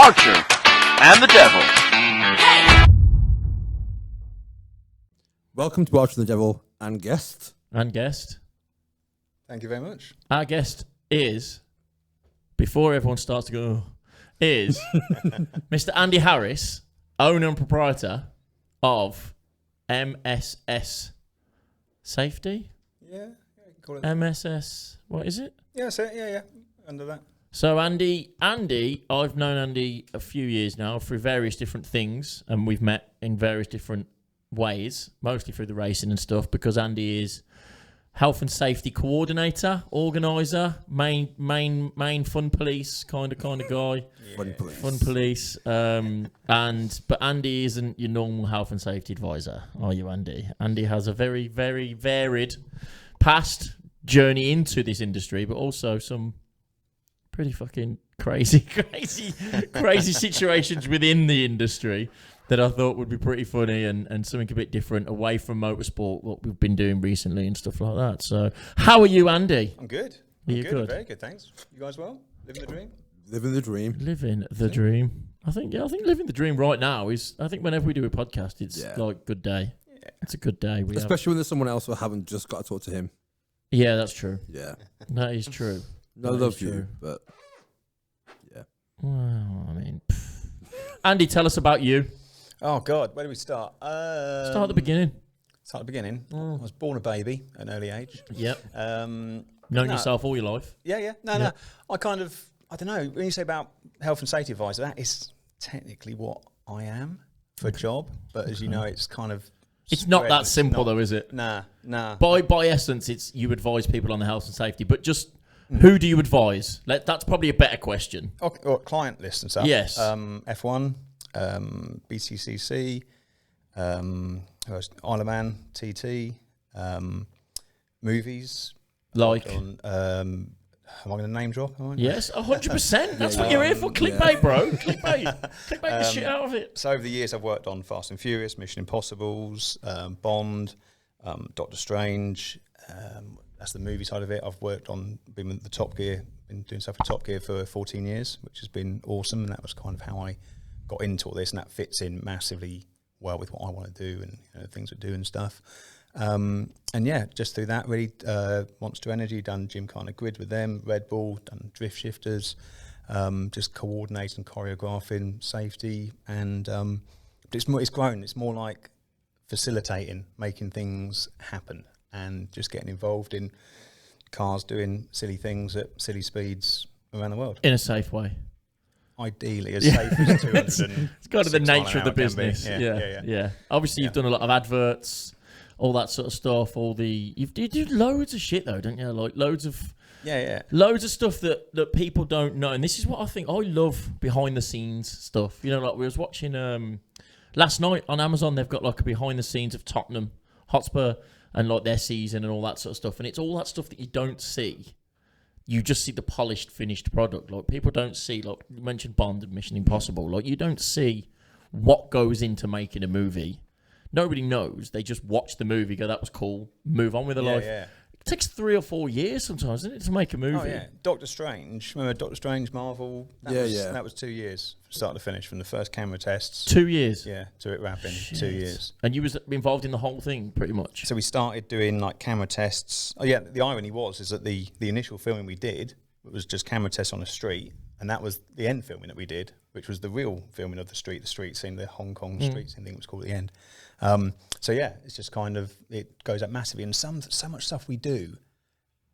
Archer and the Devil. Welcome to Archer and the Devil and guest. Thank you very much. Our guest is, before everyone starts to go, is Mr. Andy Harris, owner and proprietor of MSS Safety? Yeah, you can call it that. MSS, what is it? Yeah, that's it. Yeah, under that. So Andy, I've known Andy a few years now through various different things, and we've met in various different ways, mostly through the racing and stuff, because Andy is health and safety coordinator, organizer, main fun police kind of guy. Yeah. Fun police. But Andy isn't your normal health and safety advisor, are you, Andy? Andy has a very, very varied past journey into this industry, but also some pretty fucking crazy situations within the industry that I thought would be pretty funny and something a bit different away from motorsport, what we've been doing recently and stuff like that. So, how are you, Andy? I'm good. Are you good? Very good, thanks. You guys well? Living the dream? Living the dream. Living the dream. I think living the dream right now is, I think whenever we do a podcast, it's like good day. Yeah. It's a good day. Especially when there's someone else who haven't just got to talk to him. Yeah, that's true. Yeah. That is true. I love you, but yeah. Well, I mean, Andy, tell us about you. Oh, God. Where do we start? Start at the beginning. Start at the beginning. I was born a baby at an early age. Yep. Known yourself all your life. Yeah. No. I don't know. When you say about health and safety advisor, that is technically what I am for a job. But as you know, it's kind of... It's not that simple, though, is it? Nah. By essence, it's you advise people on the health and safety, but just who do you advise? That's probably a better question. Okay, well, client list and stuff. Yes. F1, BCCC, Isle of Man, TT, movies. Like? Am I going to name drop? Am I? Yes, 100%. That's what you're here for. Clickbait, bro. Clickbait the shit out of it. So over the years, I've worked on Fast and Furious, Mission Impossibles, Bond, Doctor Strange. That's the movie side of it. I've been with the Top Gear, been doing stuff for Top Gear for 14 years, which has been awesome. And that was kind of how I got into all this, and that fits in massively well with what I want to do and things I do and stuff. And yeah, just through that, really, Monster Energy, done Gymkhana Grid with them, Red Bull, done drift shifters, just coordinating, choreographing, safety, and but it's grown. It's more like facilitating, making things happen, and just getting involved in cars doing silly things at silly speeds around the world. In a safe way. Ideally, as safe as 200. It's kind of the nature of the business. Yeah. Obviously, you've done a lot of adverts, all that sort of stuff. You do loads of shit though, don't you? Like loads of stuff that people don't know. And this is what I think I love behind the scenes stuff. Like we was watching last night on Amazon. They've got like a behind the scenes of Tottenham Hotspur and like their season and all that sort of stuff. And it's all that stuff that you don't see. You just see the polished, finished product. Like people don't see, like you mentioned Bond and Mission Impossible. Like you don't see what goes into making a movie. Nobody knows. They just watch the movie, go, that was cool, move on with their life. Yeah. It takes 3 or 4 years sometimes, doesn't it, to make a movie? Oh, yeah. Doctor Strange. Remember Doctor Strange, Marvel? That was 2 years, start to finish, from the first camera tests. 2 years? Yeah, to it wrapping. 2 years. And you was involved in the whole thing, pretty much? So we started doing, like, camera tests. Oh, yeah, the irony is that the initial filming we did was just camera tests on the street, and that was the end filming that we did, which was the real filming of the street scene, the Hong Kong street scene thing was called the end. So yeah, it's just kind of, it goes up massively, and so much stuff we do,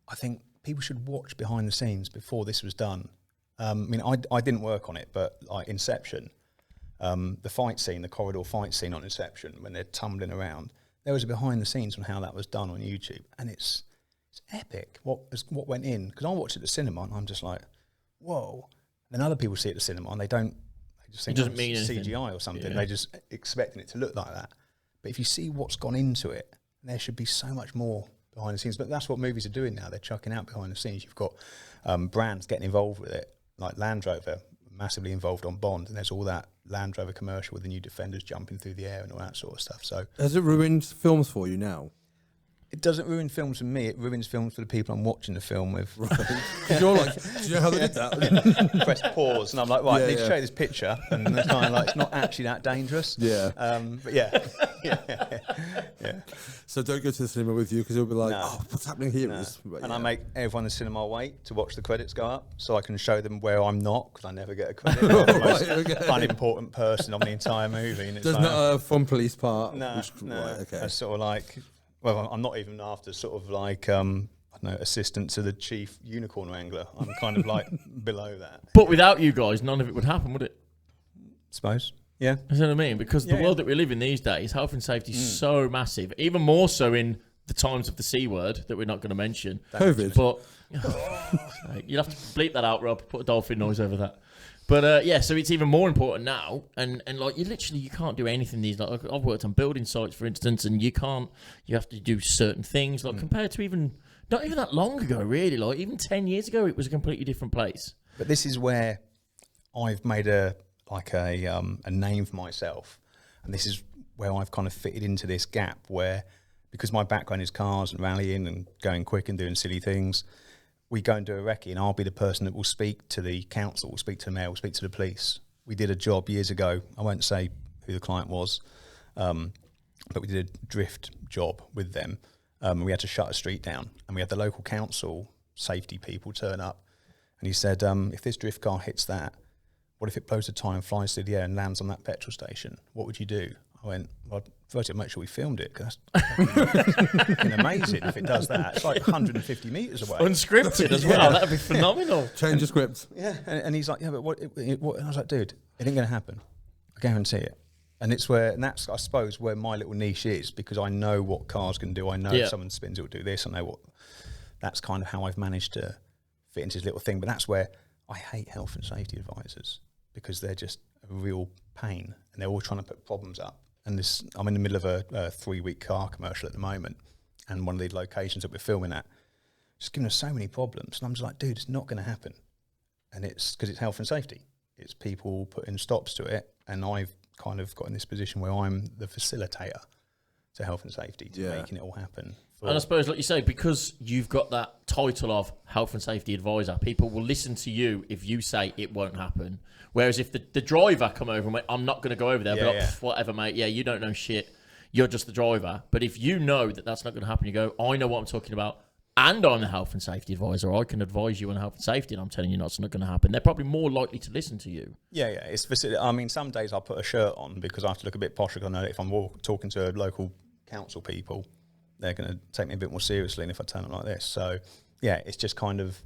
I think people should watch behind the scenes before this was done. I mean, I didn't work on it, but like Inception, the fight scene, the corridor fight scene on Inception, when they're tumbling around, there was a behind the scenes on how that was done on YouTube, and it's epic what went in, because I watched it at the cinema and I'm just like, whoa. Then other people see it at the cinema and they just think it mean CGI or something. They just expecting it to look like that. But if you see what's gone into it, there should be so much more behind the scenes. But that's what movies are doing now. They're chucking out behind the scenes. You've got brands getting involved with it, like Land Rover, massively involved on Bond, and there's all that Land Rover commercial with the new Defenders jumping through the air and all that sort of stuff. So has it ruined films for you now? It doesn't ruin films for me. It ruins films for the people I'm watching the film with. Right. You're like, do you know how they did that? Press pause, and I'm like, right, I need to show you this picture, and it's kind of like it's not actually that dangerous. Yeah. But yeah. So don't go to the cinema with you because you'll be like, oh, what's happening here? And I make everyone in the cinema wait to watch the credits go up, so I can show them where I'm not, because I never get a credit. I'm the most unimportant person on the entire movie. And it's There's like, not a fun police part. No. Right, okay. It's sort of like. Well, I'm not even after sort of like, I don't know, assistant to the chief unicorn wrangler. I'm kind of like below that. But without you guys, none of it would happen, would it? Suppose. Yeah. You know what I mean? Because the world that we live in these days, health and safety is so massive, even more so in the times of the C word that we're not going to mention. COVID. But you'll have to bleep that out, Rob. Put a dolphin noise over that. But so it's even more important now, and like you can't do anything these. Like I've worked on building sites, for instance, and you have to do certain things. Like compared to not even that long ago, really. Like even 10 years ago, it was a completely different place. But this is where I've made a name for myself, and this is where I've kind of fitted into this gap where, because my background is cars and rallying and going quick and doing silly things. We go and do a recce, and I'll be the person that will speak to the council, will speak to the mayor, will speak to the police. We did a job years ago. I won't say who the client was, but we did a drift job with them. We had to shut a street down, and we had the local council safety people turn up. And he said, if this drift car hits that, what if it blows a tyre and flies through the air and lands on that petrol station? What would you do? I went, well, first I'd make sure we filmed it, because that's fucking amazing if it does that. It's like 150 metres away. Unscripted as well. That'd be phenomenal. Change the script. Yeah, and he's like, yeah, but what? And I was like, dude, it ain't going to happen. I guarantee it. And that's, I suppose, where my little niche is, because I know what cars can do. I know if someone spins, it will do this. I know what. That's kind of how I've managed to fit into this little thing. But that's where I hate health and safety advisors, because they're just a real pain, and they're all trying to put problems up. And I'm in the middle of a 3-week car commercial at the moment, and one of the locations that we're filming at, just giving us so many problems. And I'm just like, dude, it's not going to happen. And it's because it's health and safety. It's people putting stops to it. And I've kind of got in this position where I'm the facilitator to health and safety, to making it all happen. And I suppose, like you say, because you've got that title of health and safety advisor, people will listen to you if you say it won't happen. Whereas if the driver come over and went, I'm not going to go over there, but whatever, mate, you don't know shit. You're just the driver. But if you know that that's not going to happen, you go, I know what I'm talking about, and I'm the health and safety advisor. I can advise you on health and safety, and I'm telling you it's not going to happen. They're probably more likely to listen to you. Yeah. I mean, some days I'll put a shirt on because I have to look a bit posh. I know if I'm talking to local council people, they're going to take me a bit more seriously than if I turn up like this. So, yeah, it's just kind of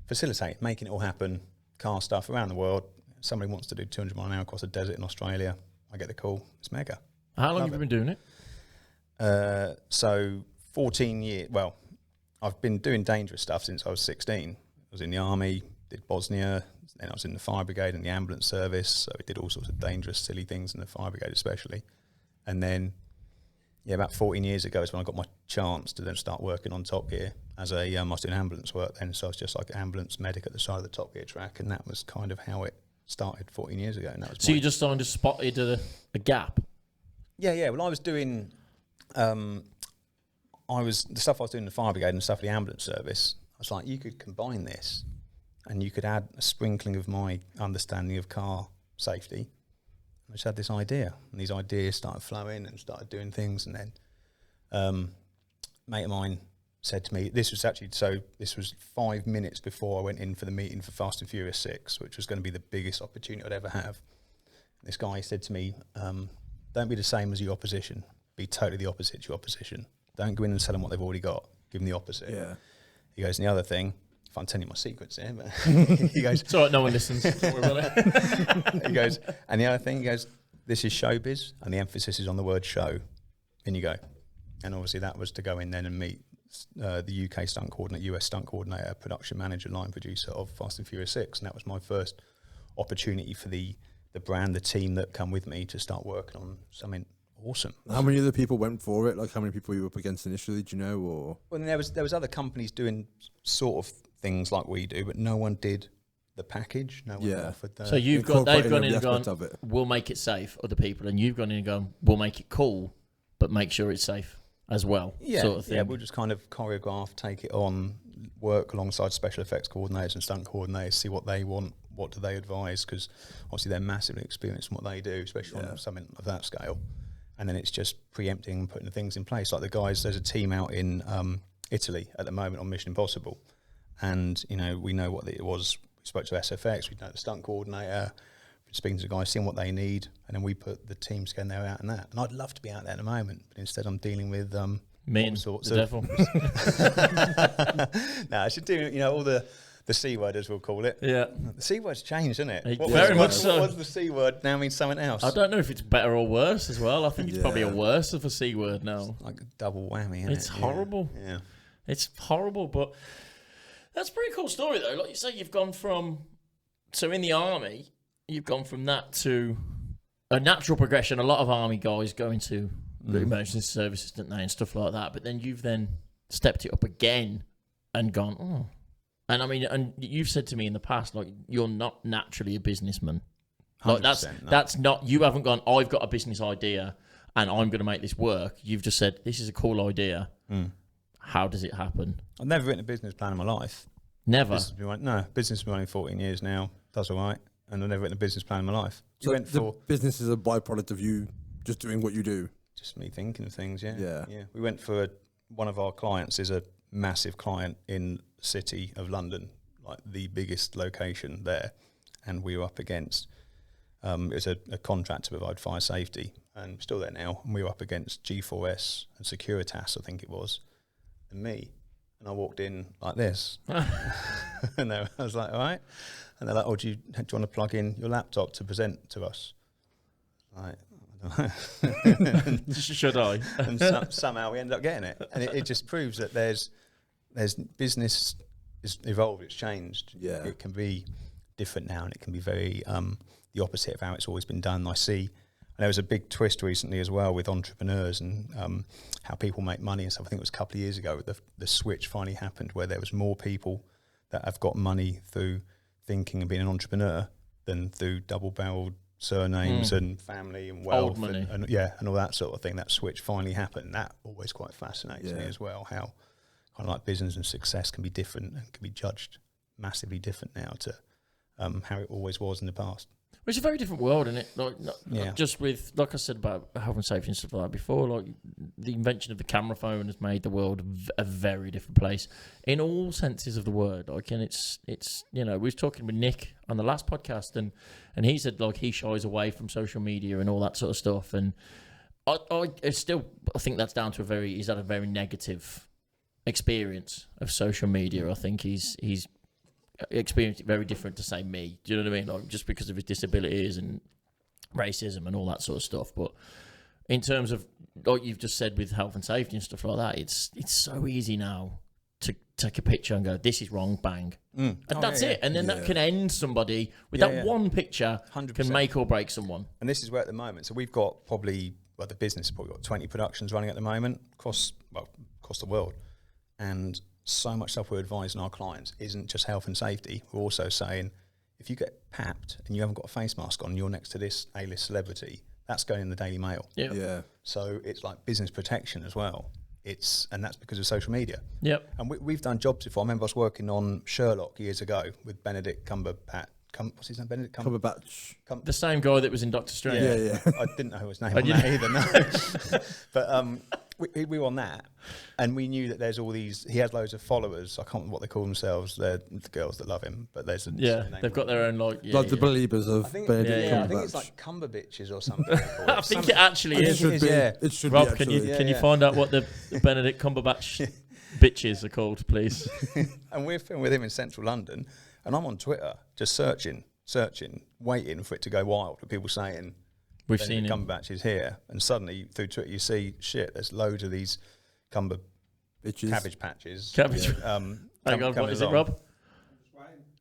facilitating, making it all happen. Car stuff around the world. Somebody wants to do 200 miles an hour across a desert in Australia. I get the call. It's mega. How long have you been doing it? So 14 years. Well, I've been doing dangerous stuff since I was 16. I was in the army, did Bosnia, then I was in the fire brigade and the ambulance service. So I did all sorts of dangerous, silly things in the fire brigade especially. And then, about 14 years ago is when I got my chance to then start working on Top Gear as I was doing ambulance work then. So I was just like ambulance medic at the side of the Top Gear track, and that was kind of how it started 14 years ago. And that was so you just kind of spotted a gap? Yeah. Well, I was doing, the stuff I was doing in the fire brigade and the stuff in the ambulance service, I was like, you could combine this and you could add a sprinkling of my understanding of car safety. I just had this idea, and these ideas started flowing and started doing things. And then mate of mine said to me, this was 5 minutes before I went in for the meeting for Fast and Furious 6, which was going to be the biggest opportunity I'd ever have. This guy said to me, don't be the same as your opposition. Be totally the opposite to your opposition. Don't go in and tell them what they've already got. Give them the opposite. Yeah. He goes, and the other thing, if I'm telling you my secrets here, but he goes, it's all right, no one listens. Don't worry about it. He goes, and the other thing, he goes, this is showbiz, and the emphasis is on the word show. In you go. And obviously that was to go in then and meet the UK stunt coordinator, US stunt coordinator, production manager, line producer of Fast and Furious 6. And that was my first opportunity for the brand, the team that come with me to start working on something awesome. How many other people went for it? Like, how many people were you up against initially? Do you know? Or well, there was other companies doing sort of things like we do, but no one did the package. No one offered that. So they've gone in and gone, we'll make it safe. Other people, and you've gone in and gone, we'll make it cool, but make sure it's safe. as well. Yeah, sort of thing. Yeah, we'll just kind of choreograph, take it on, work alongside special effects coordinators and stunt coordinators, see what they want, what do they advise, because obviously they're massively experienced in what they do, especially on something of that scale. And then it's just preempting and putting the things in place. Like the guys, there's a team out in Italy at the moment on Mission Impossible, and we know what it was. We spoke to SFX, we know the stunt coordinator, speaking to the guys, seeing what they need, and then we put the team together out in that. And I'd love to be out there at the moment, but instead I'm dealing with me and the devil. No, I should do all the C word, as we'll call it. Yeah, the C word's changed, isn't it? Very much so. What was the C word now means something else? I don't know if it's better or worse as well. I think it's probably a worse of a C word now. It's like a double whammy, isn't It's horrible. Yeah, it's horrible. But that's a pretty cool story, though. Like you say, you've gone from in the army. You've gone from that to a natural progression. A lot of army guys go into the emergency services, don't they, and stuff like that. But then you've then stepped it up again and gone, oh. And I mean, and you've said to me in the past, like, you're not naturally a businessman. Like that's not, you haven't gone, I've got a business idea and I'm going to make this work. You've just said, this is a cool idea. How does it happen? I've never written a business plan in my life. Never? Business has been running 14 years now. Does all right. And I've never written a business plan in my life. So business is a byproduct of you just doing what you do? Just me thinking of things, yeah. Yeah. We went for one of our clients is a massive client in the city of London, like the biggest location there. And we were up against, it was a contract to provide fire safety. And we're still there now. And we were up against G4S and Securitas, I think it was, and me. And I walked in like this. And I was like, all right. And they're like, oh, do you want to plug in your laptop to present to us? Like, I don't know. Should I? And somehow we ended up getting it. And it just proves that there's business is evolved, it's changed. Yeah. It can be different now, and it can be very the opposite of how it's always been done. I see, and there was a big twist recently as well with entrepreneurs and how people make money and stuff. I think it was a couple of years ago, the switch finally happened where there was more people that have got money through thinking and being an entrepreneur than through double-barreled surnames and family and wealth and all that sort of thing. That switch finally happened. That always quite fascinates me as well, how kind of like business and success can be different and can be judged massively different now to how it always was in the past. It's a very different world, isn't it? Like, not just with, like I said about health and safety and stuff like that before, like the invention of the camera phone has made the world a very different place in all senses of the word. Like, and it's we was talking with Nick on the last podcast, and he said like he shies away from social media and all that sort of stuff, and I think that's down to he's had a very negative experience of social media. I think he's experienced it very different to say me. Do you know what I mean? Like, just because of his disabilities and racism and all that sort of stuff. But in terms of like you've just said with health and safety and stuff like that, it's so easy now to take a picture and go, this is wrong, bang. And that's it. And then that can end somebody with that one picture 100%. Can make or break someone. And this is where at the moment, so we've got the business has probably got 20 productions running at the moment across the world. And so much stuff we're advising our clients isn't just health and safety. We're also saying, if you get papped and you haven't got a face mask on, you're next to this A-list celebrity, that's going in the Daily Mail. Yeah. So it's like business protection as well. And that's because of social media. Yep. And we've done jobs before. I remember I was working on Sherlock years ago with Benedict Cumberbatch. What's his name? Benedict Cumberbatch. The same guy that was in Doctor Strange. Yeah. I didn't know his name on that either, no. But we were on that, and we knew that there's all these. He has loads of followers. I can't remember what they call themselves. They're the girls that love him, but there's they've got their own like the believers of Benedict Cumberbatch. I think it's like Cumberbitches or something. I think it actually is. It should Rob, be. Can you find out what the Benedict Cumberbatch bitches are called, please? And we're filming with him in central London, and I'm on Twitter just searching, waiting for it to go wild with people saying, we've seen him. Cumberbatch is here, and suddenly through Twitter you see there's loads of these cabbage patches. Hang on, what is it, Rob?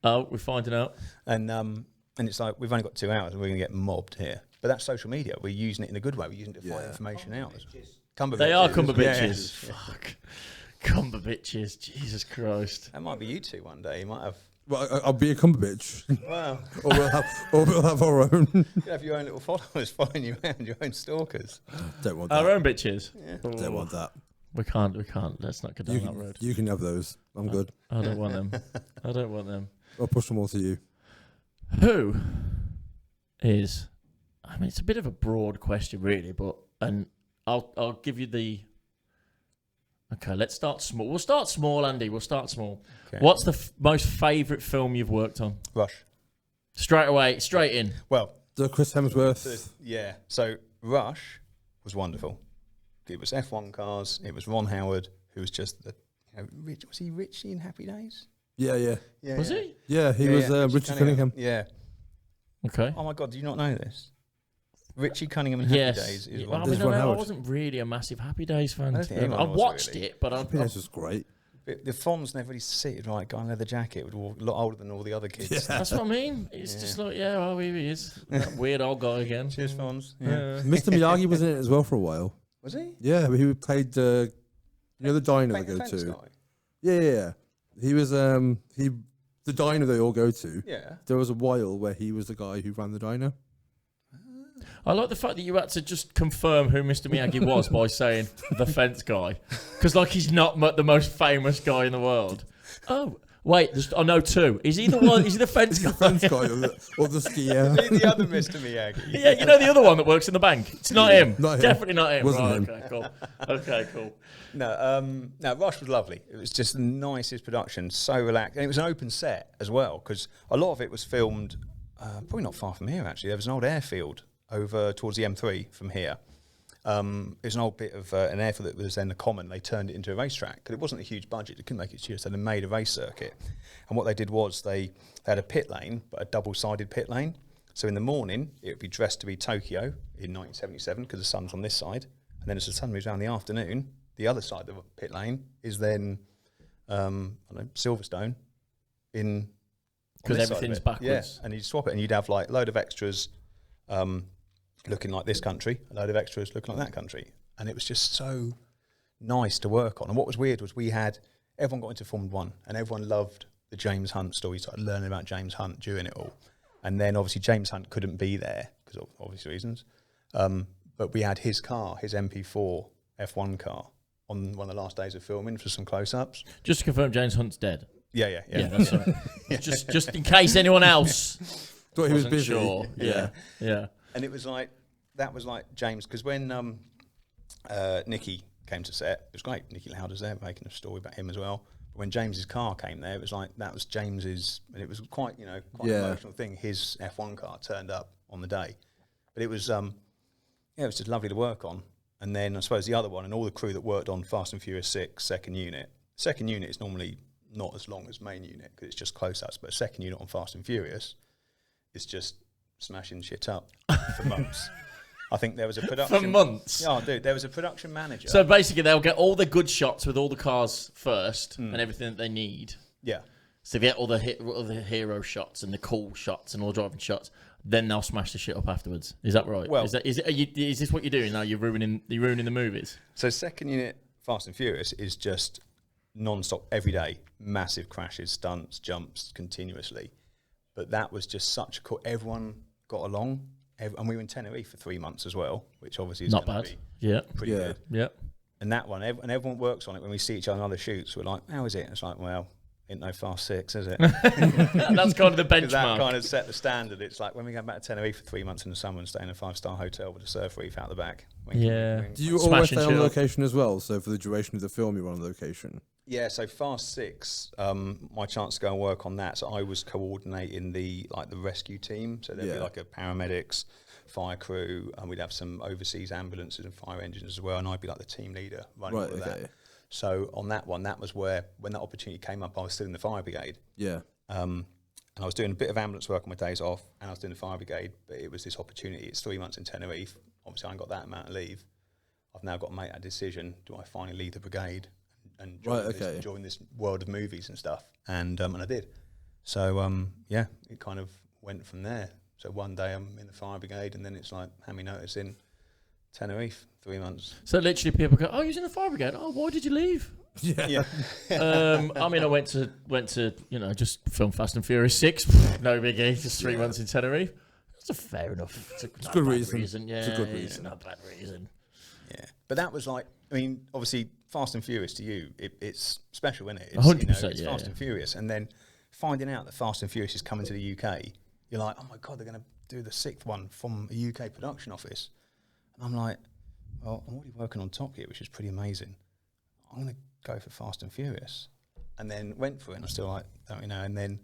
Oh, we're finding out. And it's like we've only got 2 hours and we're going to get mobbed here. But that's social media. We're using it in a good way. We're using it to find information out. They are Cumberbitches. Fuck. Cumberbitches. Jesus Christ. That might be you two one day. You might have. Well, I'll be a Cumberbitch. Wow. or we'll have our own. You have your own little followers following you around, your own stalkers. Don't want that. Our own bitches. Yeah. Don't want that. We can't. Let's not go down that road. You can have those. I'm good. I don't want them. I don't want them. I'll push them all to you. Who is? I mean, it's a bit of a broad question, really, but I'll give you the. Okay, let's start small. We'll start small, Andy. We'll start small. Okay. What's the most favourite film you've worked on? Rush. Straight away, straight in. Well, the Chris Hemsworth. Yeah. So Rush was wonderful. It was F1 cars. It was Ron Howard, who was just the. Was he Richie in Happy Days? Yeah. Was he? Yeah, he was Richie Cunningham. Yeah. Okay. Oh my God, do you not know this? Richie Cunningham in Happy Days is one. I wasn't really a massive Happy Days fan. I watched it, but Happy Days was great. The Fonz never really suited right guy in leather jacket, a lot older than all the other kids. Yeah. That's what I mean. It's just like, here he is. That weird old guy again. Cheers, Fonz. Yeah. Mr. Miyagi was in it as well for a while. Was he? Yeah, but he played the diner they go to. Guy. Yeah. He was the diner they all go to. Yeah. There was a while where he was the guy who ran the diner. I like the fact that you had to just confirm who Mr. Miyagi was by saying the fence guy, because he's not the most famous guy in the world. Oh wait, I know two. Is he the one? Is he the fence guy? The fence guy or the skier? Is he the other Mr. Miyagi? Yeah, you know the other one that works in the bank. It's not him. Not him. Definitely not him. Wasn't Right, him. Okay, cool. No, Rush was lovely. It was just the nicest production, so relaxed, and it was an open set as well, because a lot of it was filmed probably not far from here. Actually, there was an old airfield over towards the M3 from here. It was an old bit of an airfield that was then the common. They turned it into a racetrack because it wasn't a huge budget. They couldn't make it cheap, so they made a race circuit. And what they did was they had a pit lane, but a double-sided pit lane. So in the morning, it would be dressed to be Tokyo in 1977 because the sun's on this side. And then as the sun moves around in the afternoon, the other side of the pit lane is then, Silverstone in... Because everything's backwards. Yeah, and you'd swap it and you'd have like a load of extras looking like this country, a load of extras looking like that country. And it was just so nice to work on. And what was weird was everyone got into Formula 1 and everyone loved the James Hunt story, started learning about James Hunt during it all. And then obviously James Hunt couldn't be there because of obvious reasons. But we had his car, his MP4 F1 car, on one of the last days of filming for some close-ups. Just to confirm, James Hunt's dead. Yeah, that's right. Just in case anyone else thought he was busy. Sure. Yeah. And it was like, that was like James, because when Nicky came to set, it was great. Nicky Lauder's there making a story about him as well. But when James's car came there, it was like, that was James's, and it was quite an emotional thing. His F1 car turned up on the day. But it was, it was just lovely to work on. And then I suppose the other one, and all the crew that worked on Fast and Furious 6, second unit is normally not as long as main unit because it's just close-ups, but second unit on Fast and Furious is just smashing shit up for months. I think there was a production... For months? Oh, dude, there was a production manager. So basically they'll get all the good shots with all the cars first and everything that they need. Yeah. So they get all the hero shots and the cool shots and all the driving shots. Then they'll smash the shit up afterwards. Is that right? Well, is this what you're doing now? You're ruining the movies. So second unit Fast and Furious is just non-stop every day, massive crashes, stunts, jumps continuously. But that was just such a cool. Everyone got along, and we were in Tenerife for 3 months as well, which obviously is not bad. Pretty good. Yeah. And that one, and everyone works on it. When we see each other in other shoots, we're like, "How is it?" And it's like, "Well, ain't no Fast 6, is it?" That's kind of the benchmark. That kind of set the standard. It's like when we go back to Tenerife for 3 months in the summer and stay in a 5-star hotel with a surf reef out the back. Do you always stay on location as well? So for the duration of the film, you're on location? Yeah, so Fast 6, my chance to go and work on that. So I was coordinating the rescue team. So there'd be like a paramedics, fire crew, and we'd have some overseas ambulances and fire engines as well. And I'd be like the team leader running all of that. So on that one, that was where, when that opportunity came up, I was still in the fire brigade. Yeah. And I was doing a bit of ambulance work on my days off, and I was doing the fire brigade, but it was this opportunity. It's 3 months in Tenerife. Obviously, I ain't got that amount of leave. I've now got to make that decision. Do I finally leave the brigade and join this world of movies and stuff? And I did. So, it kind of went from there. So one day I'm in the fire brigade, and then it's like, hand me notice in Tenerife, 3 months. So literally people go, "Oh, you're in the fire brigade. Oh, why did you leave?" Yeah. I mean, I went to just film Fast and Furious 6. No biggie, just 3 months in Tenerife. That's a fair enough. It's a good reason. Yeah, it's a good reason. Not a bad reason. Yeah, but that was like, I mean, obviously, Fast and Furious to you, it's special, isn't it? It's, 100%, it's Fast and Furious. And then finding out that Fast and Furious is coming to the UK, you're like, oh my God, they're going to do the 6th one from a UK production office. And I'm like, well, I'm already working on Top Gear, which is pretty amazing. I'm going to go for Fast and Furious. And then went for it, and I'm still like, don't you know? And then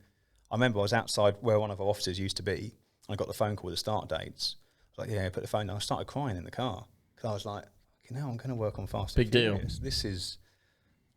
I remember I was outside where one of our offices used to be, and I got the phone call with the start dates. I was like, yeah, put the phone down. I started crying in the car, because I was like, now I'm going to work on Fast and Furious. Deal. This is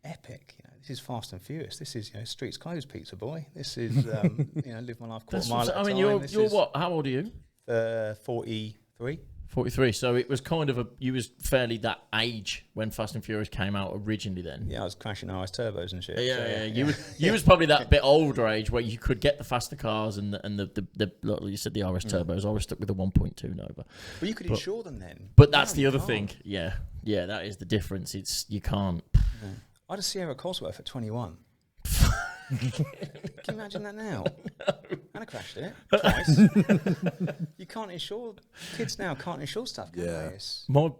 epic. This is Fast and Furious. This is, streets closed, pizza boy. This is, live my life quarter mile at a time. I mean, you're what? How old are you? 43. 43. So it was kind of you was fairly that age when Fast and Furious came out originally. Then. Yeah, I was crashing RS turbos and shit. Yeah. You was probably that bit older age where you could get the faster cars and the like you said, the RS turbos. I was stuck with the 1.2 Nova. But you could insure them then. But that's the other thing. Yeah, that is the difference. It's you can't. Yeah. I had a Sierra Cosworth at 21. Can you imagine that now? No. And I crashed it twice. You can't insure, kids now can't insure stuff, can they? My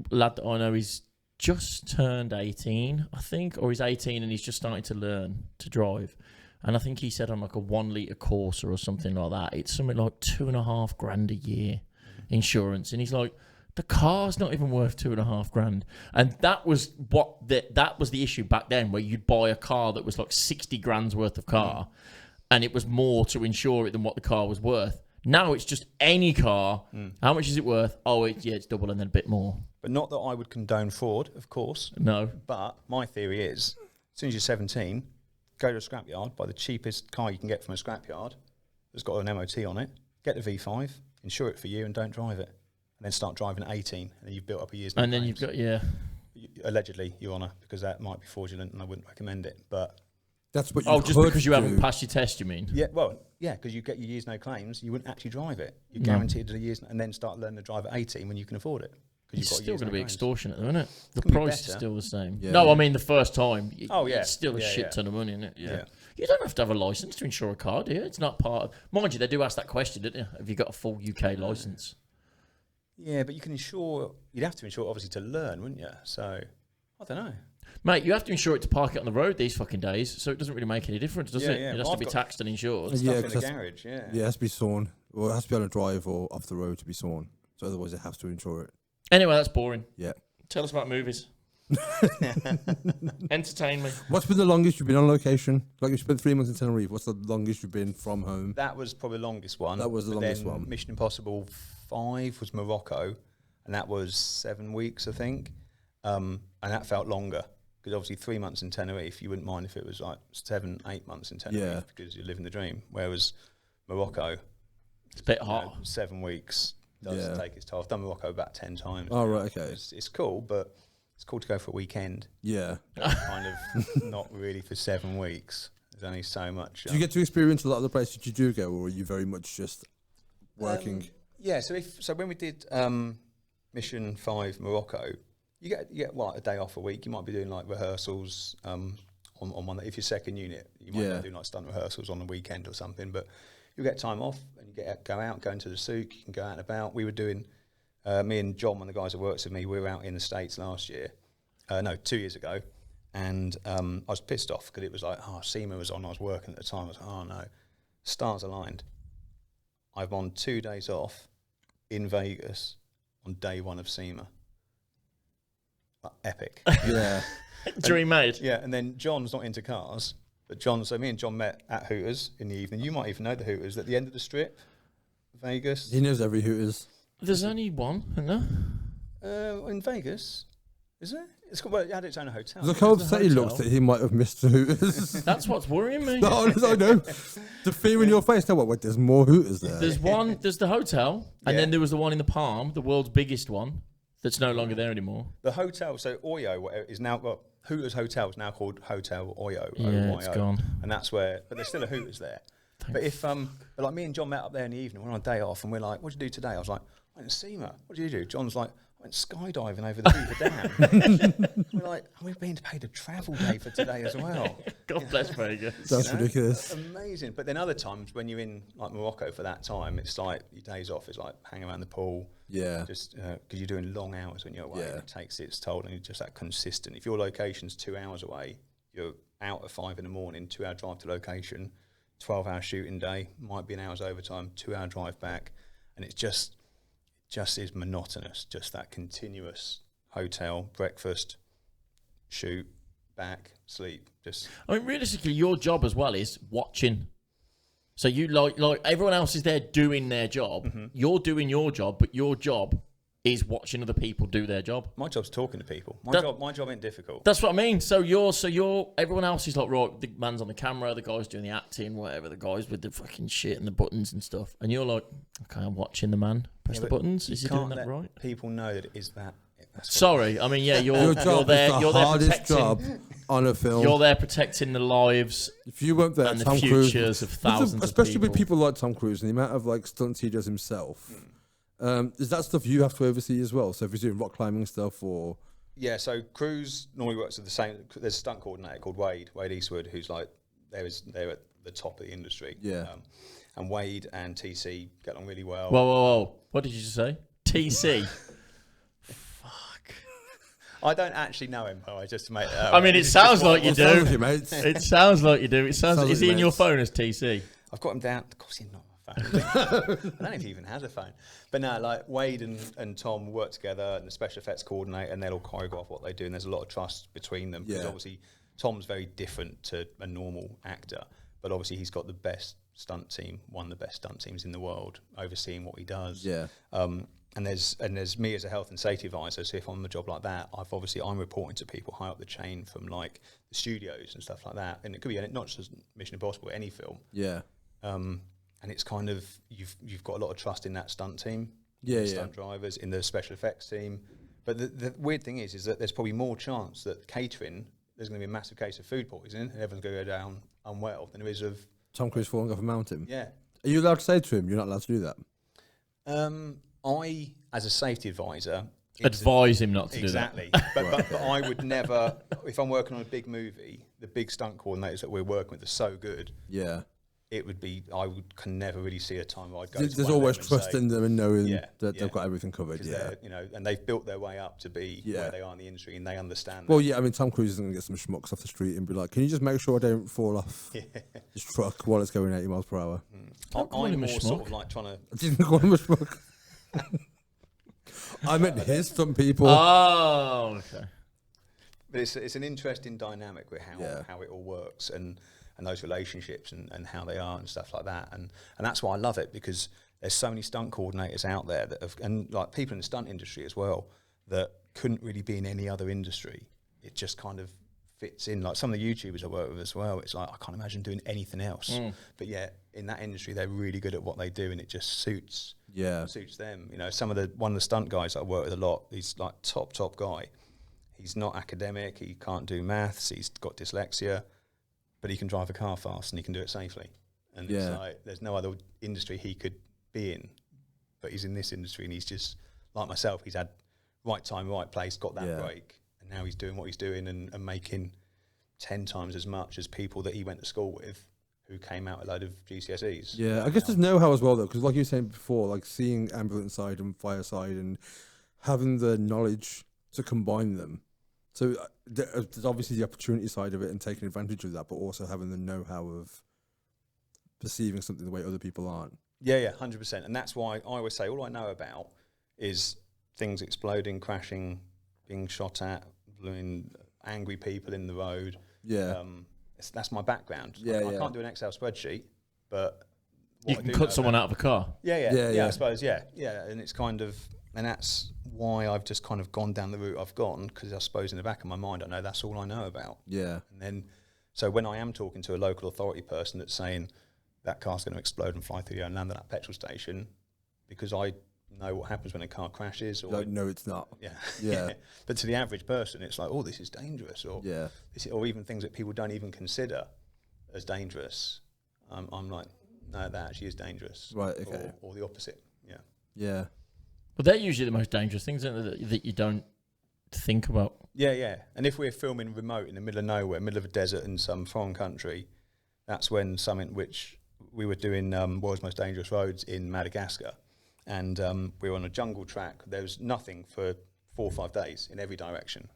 lad that I know, he's just turned 18, I think, or he's 18 and he's just starting to learn to drive. And I think he said on like a 1 litre Corsa or something like that, it's something like $2,500 a year insurance. And he's like, the car's not even worth $2,500, and that was that was the issue back then, where you'd buy a car that was like 60 grand's worth of car, and it was more to insure it than what the car was worth. Now it's just any car. How much is it worth? Oh, it's double and then a bit more. But not that I would condone fraud, of course. No. But my theory is, as soon as you're 17, go to a scrapyard, buy the cheapest car you can get from a scrapyard that's got an MOT on it, get the V5, insure it for you, and don't drive it. And then start driving at 18, and then you've built up a year's. And then claims. You've got allegedly, Your Honour, because that might be fraudulent, and I wouldn't recommend it. But that's what you. Just because you haven't passed your test, you mean? Yeah, well, yeah, because you get your years no claims, you wouldn't actually drive it. You're guaranteed a year's, and then start learning to drive at 18 when you can afford it. It's still going to be extortionate, though, isn't it? The price price is still the same. Yeah. No, I mean the first time. It's still a shit ton of money, isn't it? Yeah. You don't have to have a license to insure a car, do you? It's not part of. Mind you, they do ask that question, don't you? Have you got a full UK license? Yeah, but you can insure. You'd have to insure, obviously, to learn, wouldn't you? So, I don't know. Mate, you have to insure it to park it on the road these fucking days, so it doesn't really make any difference, does it? It has to be taxed and insured. Stuff in the garage, Yeah, it has to be sawn. Or it has to be on a drive or off the road to be sawn. So otherwise, it has to insure it. Anyway, that's boring. Yeah. Tell us about movies. Entertain me. What's been the longest you've been on location? Like you spent 3 months in Tenerife. What's the longest you've been from home? That was probably the longest one. That was the longest one. Mission Impossible 5 was Morocco, and that was 7 weeks, I think. And that felt longer, because obviously 3 months in Tenerife, you wouldn't mind if it was like 7, 8 months in Tenerife, because you're living the dream. Whereas Morocco, it's a bit hot. 7 weeks does take its toll. I've done Morocco about 10 times. Oh, right, okay. It's cool, but it's cool to go for a weekend. Yeah. Kind of not really for 7 weeks. There's only so much. Do you get to experience a lot of the places you do go, or are you very much just working? Yeah, so when we did Mission 5 Morocco, you get what, a day off a week. You might be doing like rehearsals on one. If you're second unit, you might be doing like stunt rehearsals on the weekend or something. But you get time off and you go into the souk. You can go out and about. We were doing me and John, one of the guys that works with me. We were out in the States last year. 2 years ago, and I was pissed off because it was like, SEMA was on. I was working at the time. I was like, oh no, stars aligned. I'm on 2 days off in Vegas on day one of SEMA. Epic. Yeah. Dream made. Yeah, and then John's not into cars, but so me and John met at Hooters in the evening. You might even know the Hooters at the end of the strip, Vegas. He knows every Hooters. There's only one, isn't there? In Vegas, is there? It had its own hotel. Look how upset he looks that he might have missed the Hooters. That's what's worrying me. No, I know. The fear in your face. No, wait, there's more Hooters there. There's the hotel, and then there was the one in the Palm, the world's biggest one, that's no longer there anymore. The hotel, so Oyo, is now got Hooters Hotel is now called Hotel Oyo. Yeah, O-Y-O, it's gone. And that's where, but there's still a Hooters there. But if but like me and John met up there in the evening, we're on a day off, and we're like, "What'd you do today?" I was like, "I went to SEMA." "What did you do?" John's like, "I went skydiving over the Beaver Dam. We're like, we're being paid a travel day for today as well. God bless Vegas. That's ridiculous. Amazing. But then other times when you're in like Morocco for that time, it's like your days off is like hang around the pool. Yeah. Just because you're doing long hours when you're away, and it takes its toll, and you're just that consistent. If your location's 2 hours away, you're out at 5 a.m, 2 hour drive to location, 12-hour shooting day, might be an hour's overtime, 2 hour drive back, and it's just is monotonous. Just that continuous hotel, breakfast, shoot, back, sleep. Just. I mean, realistically, your job as well is watching. So you like everyone else is there doing their job. Mm-hmm. You're doing your job, but your job is watching other people do their job. My job's talking to people. My job ain't difficult. That's what I mean. So everyone else is like, right, the man's on the camera, the guy's doing the acting, whatever, the guys with the fucking shit and the buttons and stuff. And you're like, okay, I'm watching the man press the buttons. Is he doing that right? People know that it is that. Sorry, I mean, yeah, your job there. Is the you're there hardest job on a film. You're there protecting the lives. If you weren't there, and Tom the Cruise, futures of thousands especially of people. with people like Tom Cruise and the amount of like stunts he does himself. Is that stuff you have to oversee as well? So if you're doing rock climbing stuff or... Yeah, so Cruise normally works with the same... There's a stunt coordinator called Wade Eastwood, who's like... They're at the top of the industry. Yeah. And Wade and TC get along really well. Whoa. What did you just say? TC? Fuck. I don't actually know him, I just made it up. I mean, it sounds like you do. It sounds like you do. It sounds like... Is he in your phone as TC? I've got him down... Of course he's not. I don't know if he even has a phone. But no, like Wade and Tom work together, and the special effects coordinator, and they'll all choreograph what they do, and there's a lot of trust between them. Because obviously Tom's very different to a normal actor, but obviously he's got the best stunt team, one of the best stunt teams in the world, overseeing what he does. Yeah. And there's me as a health and safety advisor. So if I'm on a job like that, I'm reporting to people high up the chain from like the studios and stuff like that. And it could be not just Mission Impossible, any film. Yeah. And it's kind of you've got a lot of trust in that stunt team, stunt drivers, in the special effects team. But the weird thing is that there's probably more chance that catering, there's going to be a massive case of food poisoning and everyone's going to go down unwell than there is of Tom Cruise falling off a mountain. Yeah. Are you allowed to say to him you're not allowed to do that? I, as a safety advisor, advise him not to do that. Exactly. But I would never, if I'm working on a big movie, the big stunt coordinators that we're working with are so good. Yeah. It would be, can never really see a time where I'd go There's always trust in them and knowing that they've got everything covered. Yeah. And they've built their way up to be where they are in the industry, and they understand that. Yeah, I mean, Tom Cruise is going to get some schmucks off the street and be like, can you just make sure I don't fall off this truck while it's going 80 miles per hour? I'm more sort of like trying to... I didn't call him a schmuck. I meant his stunt people. Oh, okay. But it's an interesting dynamic with how it all works, and those relationships and how they are and stuff like that. And that's why I love it, because there's so many stunt coordinators out there that have, and like people in the stunt industry as well, that couldn't really be in any other industry. It just kind of fits in. Like some of the YouTubers I work with as well, it's like, I can't imagine doing anything else. But yeah, in that industry, they're really good at what they do, and it just suits them. One of the stunt guys that I work with a lot, he's like top guy. He's not academic, he can't do maths, he's got dyslexia, but he can drive a car fast and he can do it safely. And it's like, there's no other industry he could be in, but he's in this industry, and he's just, like myself, he's had right time, right place, got that break, and now he's doing what he's doing and making 10 times as much as people that he went to school with who came out a load of GCSEs. Yeah, I guess there's know-how as well, though, because like you were saying before, like seeing ambulance side and fire side and having the knowledge to combine them. So there's obviously the opportunity side of it and taking advantage of that, but also having the know-how of perceiving something the way other people aren't. Yeah, 100%. And that's why I always say all I know about is things exploding, crashing, being shot at, angry people in the road. Yeah. That's my background. I can't do an Excel spreadsheet, but... You can cut someone out of a car. Yeah, I suppose, yeah. And it's kind of... And that's why I've just kind of gone down the route I've gone, because I suppose in the back of my mind I know that's all I know about. Yeah. And then, so when I am talking to a local authority person that's saying that car's going to explode and fly through the air and land at that petrol station, because I know what happens when a car crashes. Or no, it's not. Yeah. But to the average person, it's like, oh, this is dangerous, or or even things that people don't even consider as dangerous. I'm like, no, that actually is dangerous. Right. Okay. Or the opposite. Yeah. Yeah. But they're usually the most dangerous things, aren't they, that you don't think about. Yeah. And if we're filming remote in the middle of nowhere, middle of a desert in some foreign country, that's when something which we were doing World's Most Dangerous Roads in Madagascar. And we were on a jungle track. There was nothing for 4 or 5 days in every direction.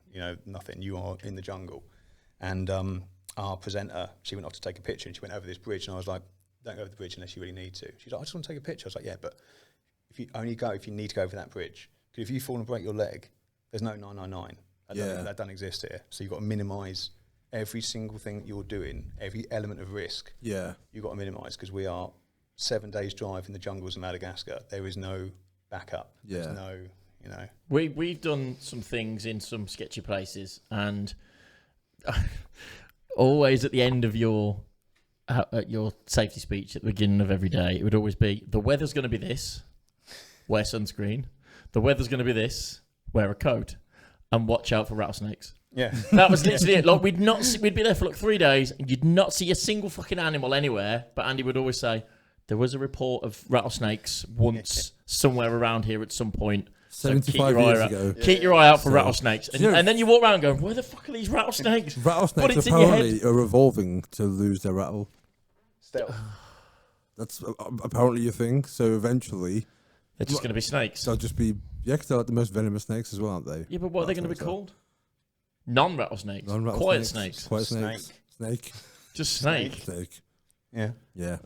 Nothing. You are in the jungle. And our presenter, she went off to take a picture and she went over this bridge. And I was like, don't go over the bridge unless you really need to. She's like, I just want to take a picture. I was like, yeah, but if you only go if you need to go over that bridge. Because if you fall and break your leg, there's no 999. That doesn't exist here. So you've got to minimise every single thing that you're doing, every element of risk. Yeah, you've got to minimise because we are 7 days drive in the jungles of Madagascar. There is no backup. Yeah, there's no, We've done some things in some sketchy places, and always at the end of your safety speech at the beginning of every day, it would always be, the weather's going to be this, wear sunscreen. The weather's going to be this, wear a coat, and watch out for rattlesnakes. Yeah, that was literally it. Like we'd be there for like 3 days, and you'd not see a single fucking animal anywhere. But Andy would always say there was a report of rattlesnakes once somewhere around here at some point. 75 years ago. Keep your eye out for rattlesnakes, and then you walk around going, "Where the fuck are these rattlesnakes?" Rattlesnakes apparently are evolving to lose their rattle. Stealth. That's apparently a thing. So eventually, they're just going to be snakes. They'll just be because they're like the most venomous snakes as well, aren't they? Yeah, but what are they going to be called? Non-rattlesnakes. Quiet snakes. Quiet snakes. Snake. Just snake. Snake. Yeah. Yeah.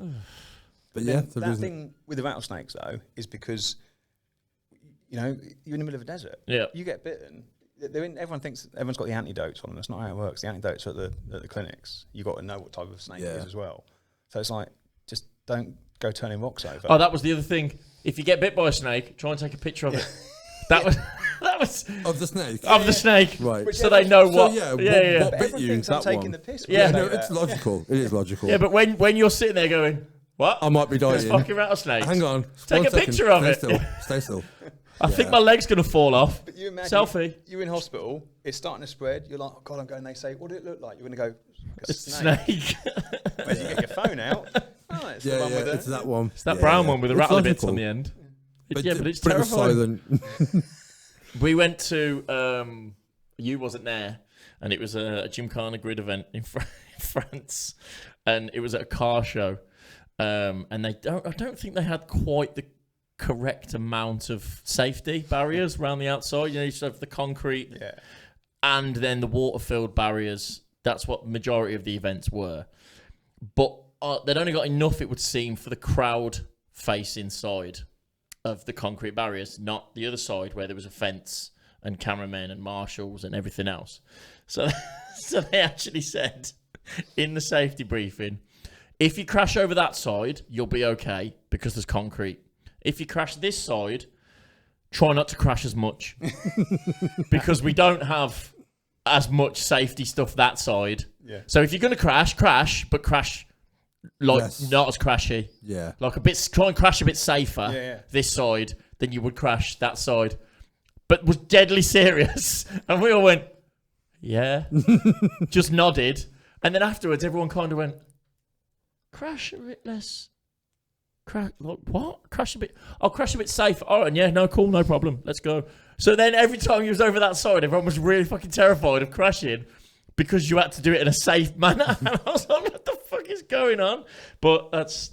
But yeah, that thing with the rattlesnakes though is because you're in the middle of a desert. Yeah. You get bitten. Everyone thinks everyone's got the antidotes on them. That's not how it works. The antidotes are at the clinics. You got to know what type of snake it is as well. So it's like just don't go turning rocks over. Oh, that was the other thing. If you get bit by a snake, try and take a picture of it. That was of the snake. Of the snake, right? So they know what. What bit you? That taking the piss. Yeah, no, it's logical. It is logical. Yeah, but when you're sitting there going, "What? I might be dying." There's fucking rattlesnakes. Hang on. Take a picture of it. Stay still. I think my leg's gonna fall off. But you imagine selfie. You're in hospital. It's starting to spread. You're like, "Oh God, I'm going." They say, "What did it look like?" You're gonna go, "It's a snake." Where you get your phone out? Oh, it's the one with it's that one. It's that brown one with the rattly bits on the end. But it's terrifying. We went to, you wasn't there, and it was a Gymkhana grid event in France, and it was at a car show, and I don't think they had quite the correct amount of safety barriers around the outside. You should have the concrete, and then the water-filled barriers. That's what majority of the events were, but they'd only got enough, it would seem, for the crowd facing side of the concrete barriers, not the other side where there was a fence and cameramen and marshals and everything else. So they actually said in the safety briefing, if you crash over that side, you'll be okay because there's concrete. If you crash this side, try not to crash as much because we don't have as much safety stuff that side. Yeah. So if you're going to crash, but crash not as crashy. Yeah. Like try and crash a bit safer this side than you would crash that side. But was deadly serious. And we all went, yeah. Just nodded. And then afterwards everyone kind of went, crash a bit less. What? Crash a bit. I'll crash a bit safer. All right, yeah, no, cool, no problem. Let's go. So then every time you was over that side, everyone was really fucking terrified of crashing because you had to do it in a safe manner. And I was like, what the fuck is going on? But that's,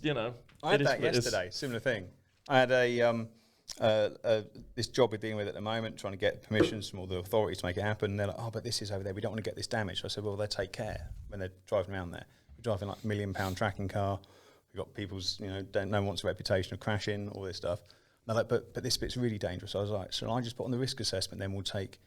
I had that yesterday, similar thing. I had this job we're dealing with at the moment, trying to get permissions from all the authorities to make it happen. And they're like, oh, but this is over there. We don't want to get this damaged. I said, well, they take care when they're driving around there. We're driving like £1 million tracking car. We've got people's, no one wants a reputation of crashing, all this stuff. And they're like, but this bit's really dangerous. I was like, shall I just put on the risk assessment, then we'll take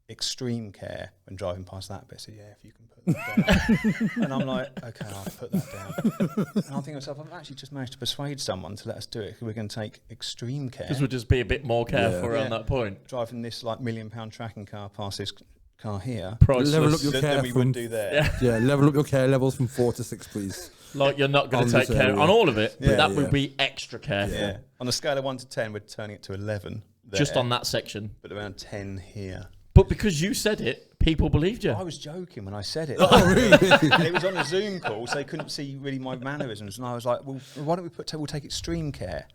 extreme care when driving past that bit. So yeah, if you can put that down. And I'm like, okay, I'll put that down. And I'm thinking to myself, I've actually just managed to persuade someone to let us do it. We're going to take extreme care. Because we'll just be a bit more careful around that point. Driving this like £1 million tracking car past this car here. Priceless. Level up your care than we would do there. Yeah, level up your care levels from 4 to 6, please. Like you're not going to take care on all of it, but that would be extra careful. Yeah. On a scale of 1 to 10, we're turning it to 11 there, just on that section. But around 10 here. But because you said it, people believed you. I was joking when I said it. Oh, really? And it was on a Zoom call, so they couldn't see really my mannerisms. And I was like, well, why don't we'll take extreme care?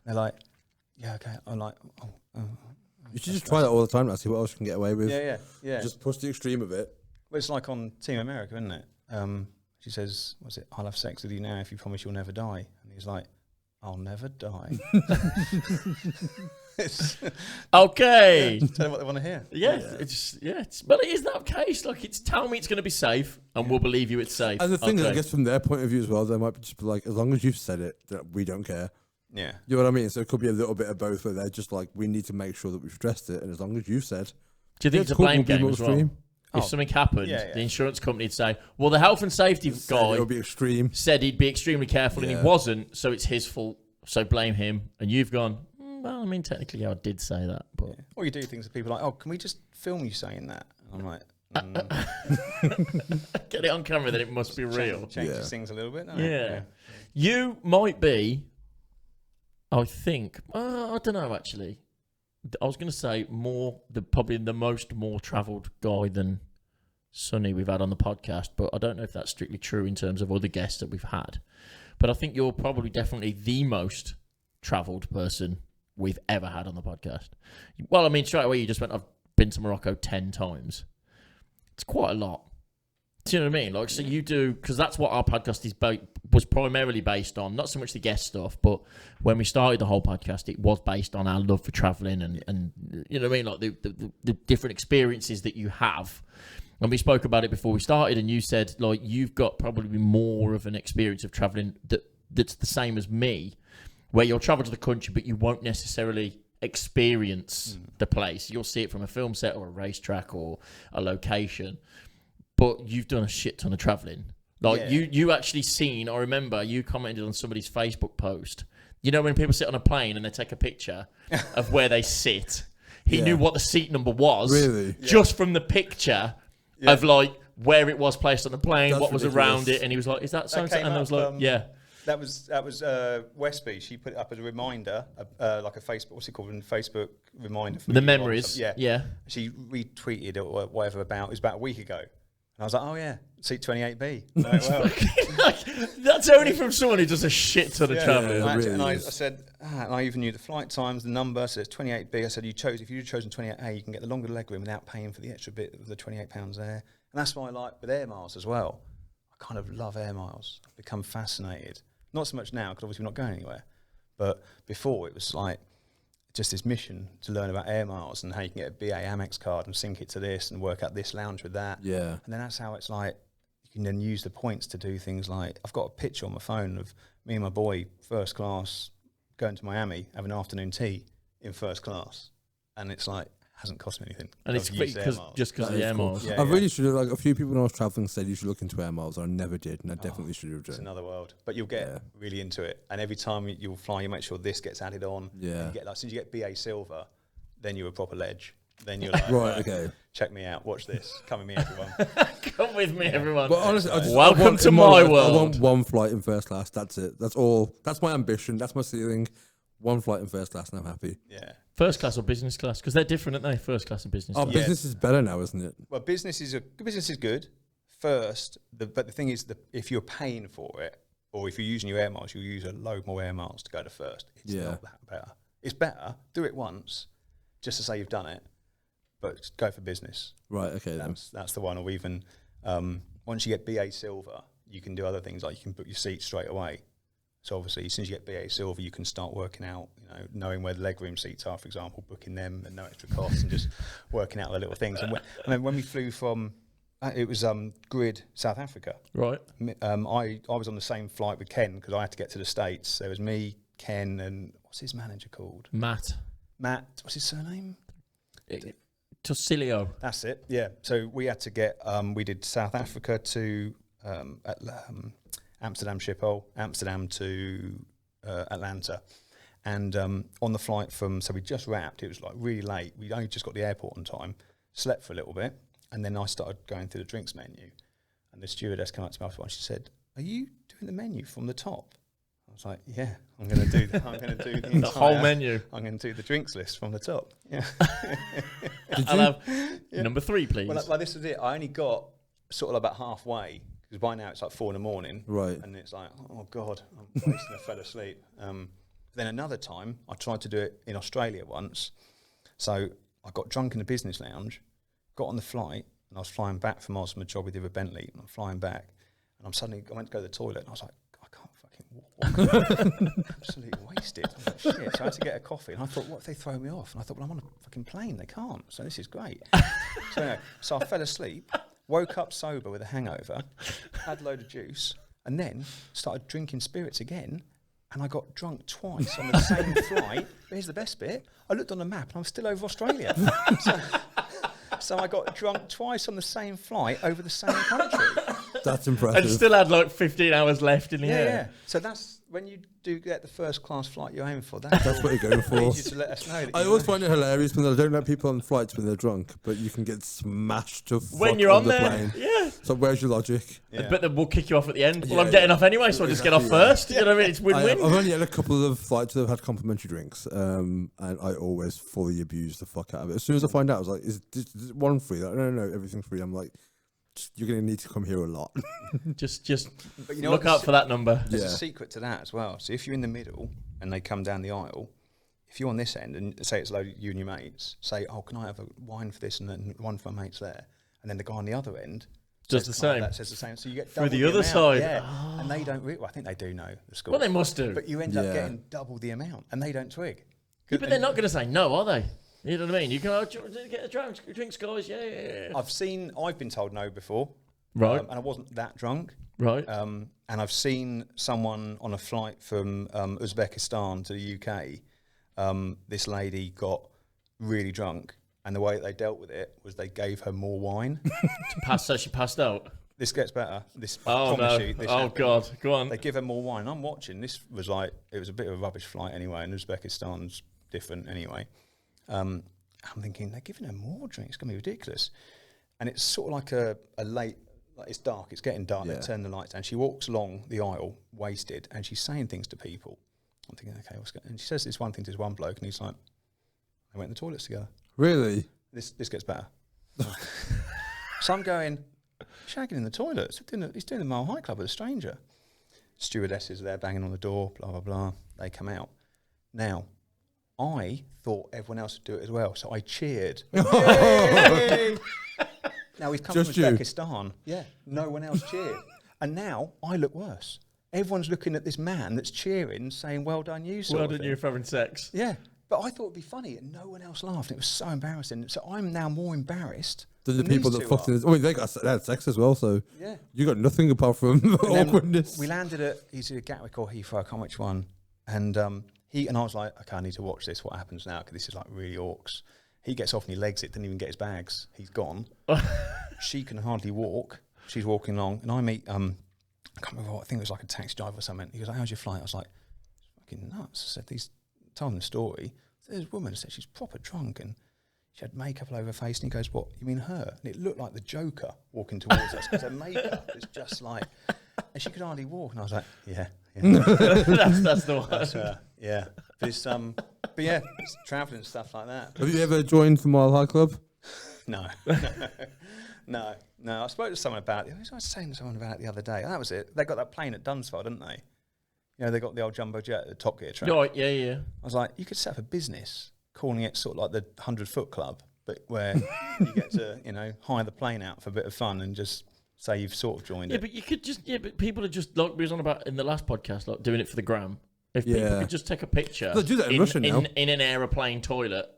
And they're like, yeah, okay. I'm like, you should just try that all the time. See what else you can get away with. Yeah. Just push the extreme of it. Well, it's like on Team America, isn't it? She says, "What's it? I'll have sex with you now if you promise you'll never die." And he's like, "I'll never die." Okay. Tell them what they want to hear. But it is that case. Like, it's tell me it's going to be safe, and we'll believe you it's safe. And the thing is, I guess from their point of view as well, they might just be like, as long as you've said it, we don't care. Yeah. You know what I mean? So it could be a little bit of both, where they're just like, we need to make sure that we've stressed it, and as long as you've said. Do you think it's a blame game as well? If something happened, the insurance company would say, well, the health and safety guy said he'd be extremely careful, and he wasn't, so it's his fault, so blame him. And you've gone, well, I mean, technically I did say that. But Or you do things that people are like, oh, can we just film you saying that? And I'm like, get it on camera, then it must be real. Changes things a little bit. Yeah. You might be, I think, I don't know, actually. I was going to say probably the more travelled guy than Sonny we've had on the podcast, but I don't know if that's strictly true in terms of other guests that we've had. But I think you're probably definitely the most travelled person we've ever had on the podcast. Well, I mean, straight away you just went, I've been to Morocco 10 times. It's quite a lot. Do you know what I mean? Like, so you do, because that's what our podcast was primarily based on, not so much the guest stuff, but when we started the whole podcast, it was based on our love for travelling and you know what I mean? Like the different experiences that you have. And we spoke about it before we started, and you said, like, you've got probably more of an experience of travelling that's the same as me, where you'll travel to the country, but you won't necessarily experience the place. You'll see it from a film set or a racetrack or a location. But you've done a shit ton of travelling. Like, you actually seen, I remember you commented on somebody's Facebook post. You know when people sit on a plane and they take a picture of where they sit? He knew what the seat number was. Really? Just from the picture of, like, where it was placed on the plane, what was around it. And he was like, is that so-and-so? And I was like, That was Westby. She put it up as a reminder, like a Facebook, what's it called? A Facebook reminder. For the memories. Yeah. She retweeted it or whatever it was about a week ago. And I was like, oh yeah, seat 28B. Like, well. That's only from someone who does a shit ton of travelling. And I said, and I even knew the flight times, the number, so it's 28B. I said, if you'd chosen 28A, you can get the longer leg room without paying for the extra bit of the £28 there. And that's why I like with air miles as well. I kind of love air miles. I've become fascinated. Not so much now, because obviously we're not going anywhere. But before, it was like just this mission to learn about air miles and how you can get a BA Amex card and sync it to this and work out this lounge with that. Yeah. And then that's how it's like, you can then use the points to do things like, I've got a picture on my phone of me and my boy, first class, going to Miami, having afternoon tea in first class. And it's like, hasn't cost me anything. And it's because of the air miles. I really should have, like, a few people when I was travelling said you should look into air miles. I never did, and I definitely should have done. It's another world. But you'll get really into it. And every time you'll fly, you make sure this gets added on. Yeah. You get, like, as soon as you get BA Silver, then you're a proper ledge. Then you're like, right, okay. Check me out. Watch this. Come with me, everyone. Come with me, everyone. But honestly, welcome to my world. I want one flight in first class. That's it. That's all. That's my ambition. That's my ceiling. One flight in first class, and I'm happy. Yeah. First class or business class? Because they're different, aren't they? First class and business class. Business is better now, isn't it? Well, business is good. First, but the thing is, if you're paying for it, or if you're using your air miles, you'll use a load more air miles to go to first. It's not that better. It's better. Do it once, just to say you've done it, but go for business. Right, okay. That's the one. Or even once you get BA Silver, you can do other things, like you can book your seats straight away. So obviously, as soon as you get BA Silver, you can start working out, knowing where the legroom seats are, for example, booking them at no extra cost, and just working out the little things. And then when we flew from, it was Grid, South Africa. Right. I was on the same flight with Ken because I had to get to the States. There was me, Ken, and what's his manager called? Matt. What's his surname? Tossilio. That's it. Yeah. So we had to get. We did South Africa to Amsterdam Schiphol, Amsterdam to Atlanta. And on the flight so we just wrapped, it was like really late. We only just got to the airport on time, slept for a little bit, and then I started going through the drinks menu. And the stewardess came up to me after, and she said, "Are you doing the menu from the top?" I was like, "Yeah, I'm going to do that. I'm going to do the whole menu. I'm going to do the drinks list from the top." Yeah. I'll have number 3, please. Well, like this was it. I only got sort of about halfway. Because by now it's like 4 a.m. Right. And it's like, oh God, I'm wasting. I fell asleep. Then then another time, I tried to do it in Australia once. So I got drunk in the business lounge, got on the flight, and I was flying back from my job with the Bentley, and I'm flying back, and I went to go to the toilet, and I was like, I can't fucking walk. Absolutely wasted. I was like, shit. So I had to get a coffee, and I thought, what if they throw me off? And I thought, well, I'm on a fucking plane. They can't. So this is great. So I fell asleep, woke up sober with a hangover, had a load of juice, and then started drinking spirits again. And I got drunk twice on the same flight. But here's the best bit. I looked on the map and I'm still over Australia. So I got drunk twice on the same flight over the same country. That's impressive. And still had like 15 hours left in the air. Yeah. So that's when you do get the first class flight you're aiming for. That's what you're going for. I need you to let us know. I always find it hilarious when I don't let people on flights when they're drunk, but you can get smashed to fuck when you're on the there. plane. Yeah. So where's your logic? Yeah. But then we'll kick you off at the end. Well, I'm getting off anyway, so I'll just get off first. You know what I mean? It's win-win. I've only had a couple of flights that have had complimentary drinks, and I always fully abuse the fuck out of it. As soon as I find out, I was like, is this one free? Like, no, everything's free. I'm like, you're going to need to come here a lot. just but you know look out for that number. There's a secret to that as well. So if you're in the middle and they come down the aisle, if you're on this end and say it's a load of you and your mates, say, oh, can I have a wine for this and then one for my mates there? And then the guy on the other end does the same. That says the same. So you get through the other side. Yeah. Oh. And they don't well, I think they do know the score. Well, they must do. But you end up getting double the amount and they don't twig. Yeah, but they're not going to say no, are they? You know what I mean? You can get a drinks, guys. Yeah. I've been told no before. Right. And I wasn't that drunk. Right. And I've seen someone on a flight from Uzbekistan to the UK. This lady got really drunk, and the way they dealt with it was they gave her more wine. So she passed out. This gets better. God, go on. They give her more wine. I'm watching. This was like, it was a bit of a rubbish flight anyway, and Uzbekistan's different anyway. I'm thinking, they're giving her more drinks. It's going to be ridiculous. And it's sort of like a late, like it's dark, it's getting dark, they turn the lights down. She walks along the aisle, wasted, and she's saying things to people. I'm thinking, okay, what's going on? And she says this one thing to this one bloke, and he's like, they went in the toilets together. Really? This gets better. So I'm going, shagging in the toilets. He's doing the Mile High Club with a stranger. Stewardesses are there banging on the door, blah, blah, blah. They come out. Now, I thought everyone else would do it as well, so I cheered. Now he's come from Uzbekistan. Yeah, no one else cheered. And now I look worse. Everyone's looking at this man that's cheering, saying, well done you, well done you for having sex. Yeah, but I thought it'd be funny, and no one else laughed. It was so embarrassing. So I'm now more embarrassed than the people that fucked in. I mean, they had sex as well, so yeah, you got nothing apart from awkwardness. We landed at either Gatwick or Heathrow, I can't remember which one. And I was like, okay, I need to watch this. What happens now? Because this is like really orcs. He gets off and he legs it, didn't even get his bags. He's gone. She can hardly walk. She's walking along, and I meet, I can't remember what, I think it was like a taxi driver or something. He goes, how's your flight? I was like, it's fucking nuts. I said, told him the story. So this woman said she's proper drunk, and she had makeup all over her face, and he goes, what, you mean her? And it looked like the Joker walking towards us, because her makeup is just like, and she could hardly walk. And I was like, yeah. That's the one. That's her, yeah. But yeah, it's travelling and stuff like that. Have you ever joined the Mile High Club? No. I spoke to someone about it. I was saying to someone about it the other day. That was it. They got that plane at Dunsfold, didn't they? You know, they got the old jumbo jet at the Top Gear track. Oh, yeah. I was like, you could set up a business calling it sort of like the 100-foot club, but where you get to, hire the plane out for a bit of fun and just say you've sort of joined it. Yeah, but you could but people are just, like we was on about in the last podcast, like doing it for the gram. If people could just take a picture they do that in Russia now. In an aeroplane toilet,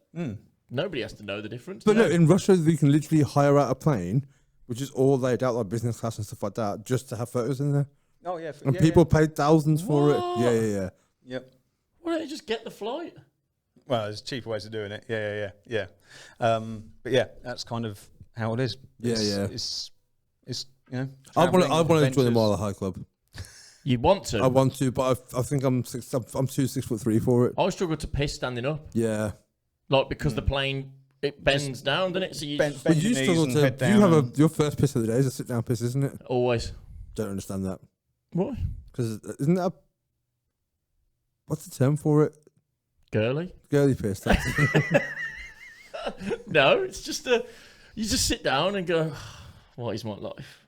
nobody has to know the difference. But no, in Russia, you can literally hire out a plane, which is all laid out like business class and stuff like that, just to have photos in there. Oh, yeah. And people paid thousands for it. Yeah. Yep. Why don't you just get the flight? Well, there's cheaper ways of doing it. Yeah. But yeah, that's kind of how it is. It's I want to join the Mile High Club. You want to? I want to, but I think I'm too 6'3" for it. I struggle to piss standing up. Yeah. Like, because the plane, it bends down, doesn't it? So you bend your knees and head down. You have your first piss of the day is a sit down piss, isn't it? Always. Don't understand that. Why? Because isn't that what's the term for it? Girly piss. That's No, it's just you just sit down and go, what is my life?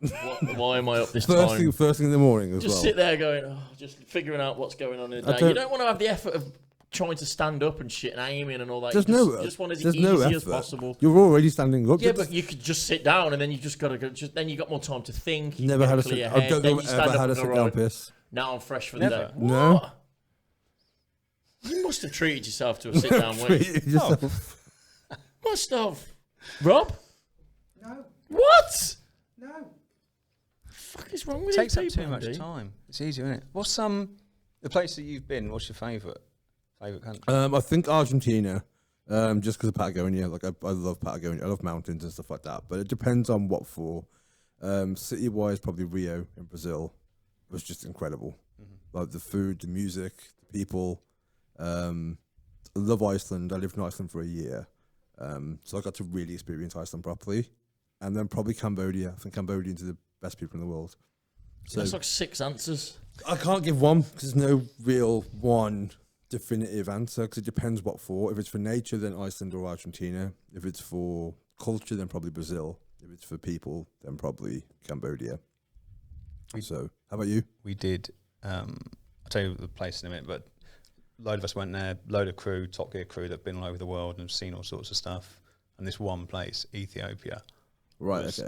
Why am I up this time? First thing in the morning as just well. Sit there going, just figuring out what's going on in the day. You don't want to have the effort of trying to stand up and shit and aiming and all that. There's you just want as easy as possible. You're already standing up. Yeah, but you could just sit down and then you just got to go. Then you got more time to think. Never had a sit. I don't know ever had a sit down piss. Now I'm fresh for the day. No. What? You must have treated yourself to a sit down week. Must have. Rob? No. What? No. The fuck is wrong with it? Takes up people, too much time. It's easier, isn't it? What's the place that you've been? What's your favourite country? I think Argentina. Just because of Patagonia. Like I love Patagonia. I love mountains and stuff like that. But it depends on what for. City-wise, probably Rio in Brazil was just incredible. Like the food, the music, the people. I love Iceland. I lived in Iceland for a year. So I got to really experience Iceland properly. And then probably Cambodia. I think Cambodians are the best people in the world. So that's like 6 answers. I can't give one because there's no real one definitive answer because it depends what for. If it's for nature, then Iceland or Argentina. If it's for culture, then probably Brazil. If it's for people, then probably Cambodia. So, how about you? We did. I'll tell you the place in a minute, but a load of us went there, load of crew, Top Gear crew that have been all over the world and have seen all sorts of stuff. And this one place, Ethiopia, was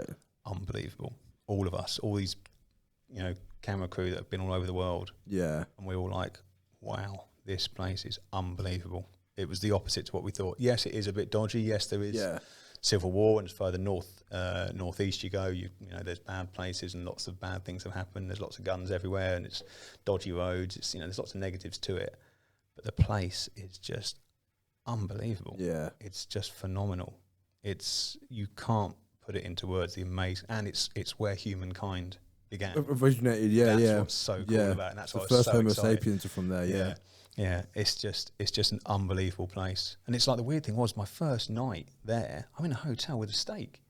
unbelievable. All of us, all these, camera crew that have been all over the world. Yeah. And we were all like, wow, this place is unbelievable. It was the opposite to what we thought. Yes, it is a bit dodgy. Yes, there is civil war, and as further northeast you go, you know, there's bad places and lots of bad things have happened. There's lots of guns everywhere, and it's dodgy roads. It's, there's lots of negatives to it. But the place is just unbelievable. Yeah. It's just phenomenal. You can't put it into words, the amazing, and it's where humankind began. Originated, That's what's so cool about it. And that's the what first so Homo excited. sapiens are from there, Yeah, it's just an unbelievable place. And it's like the weird thing was my first night there, I'm in a hotel with a steak.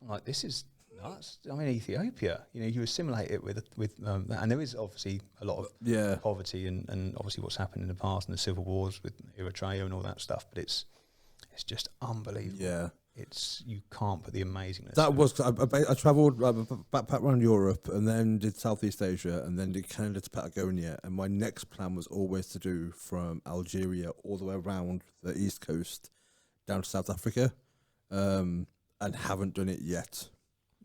I'm like, this is nuts. I'm in Ethiopia. You assimilate it with and there is obviously a lot of poverty and obviously what's happened in the past and the civil wars with Eritrea and all that stuff. But it's just unbelievable. Yeah. You can't put the amazingness. That was I travelled backpack around Europe and then did Southeast Asia and then did Canada to Patagonia, and my next plan was always to do from Algeria all the way around the East Coast down to South Africa, and haven't done it yet.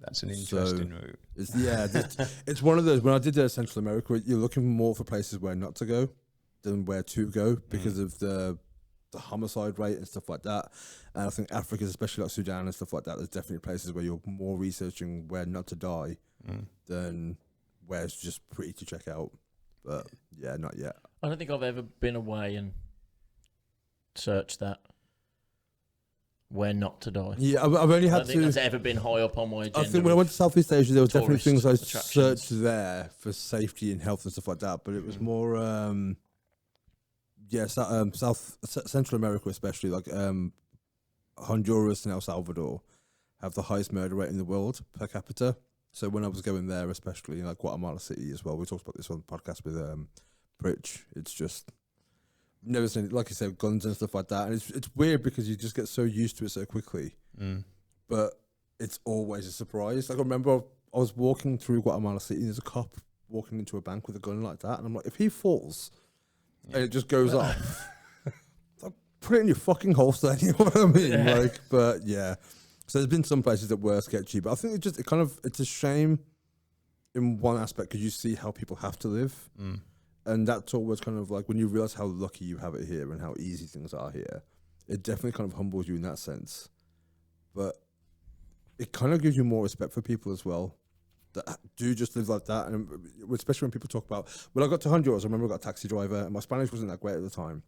That's an interesting route. It's one of those. When I did Central America, you're looking more for places where not to go than where to go because of the homicide rate and stuff like that. And I think Africa, especially like Sudan and stuff like that, there's definitely places where you're more researching where not to die than where it's just pretty to check out. But yeah, not yet. I don't think I've ever been away and searched that where not to die. Yeah, I've only had I don't think that's ever been high up on my agenda. I think when I went to Southeast Asia, there was definitely things I attractions. searched there for safety and health and stuff like that. But it was more, Central America especially, like Honduras and El Salvador have the highest murder rate in the world per capita. So when I was going there, especially like Guatemala City as well, we talked about this on the podcast with Pritch. It's just never seen it, like you said, guns and stuff like that. And it's weird because you just get so used to it so quickly. But it's always a surprise. Like I remember I was walking through Guatemala City and there's a cop walking into a bank with a gun like that, and I'm like, if he falls and it just goes off, like, put it in your fucking holster. You know what I mean? Yeah. Like, but yeah. So there's been some places that were sketchy, but I think it's a shame in one aspect because you see how people have to live, and that's always kind of like when you realize how lucky you have it here and how easy things are here. It definitely kind of humbles you in that sense, but it kind of gives you more respect for people as well that do just live like that. And especially when people talk about, when I got to Honduras, I remember I got a taxi driver and my Spanish wasn't that great at the time.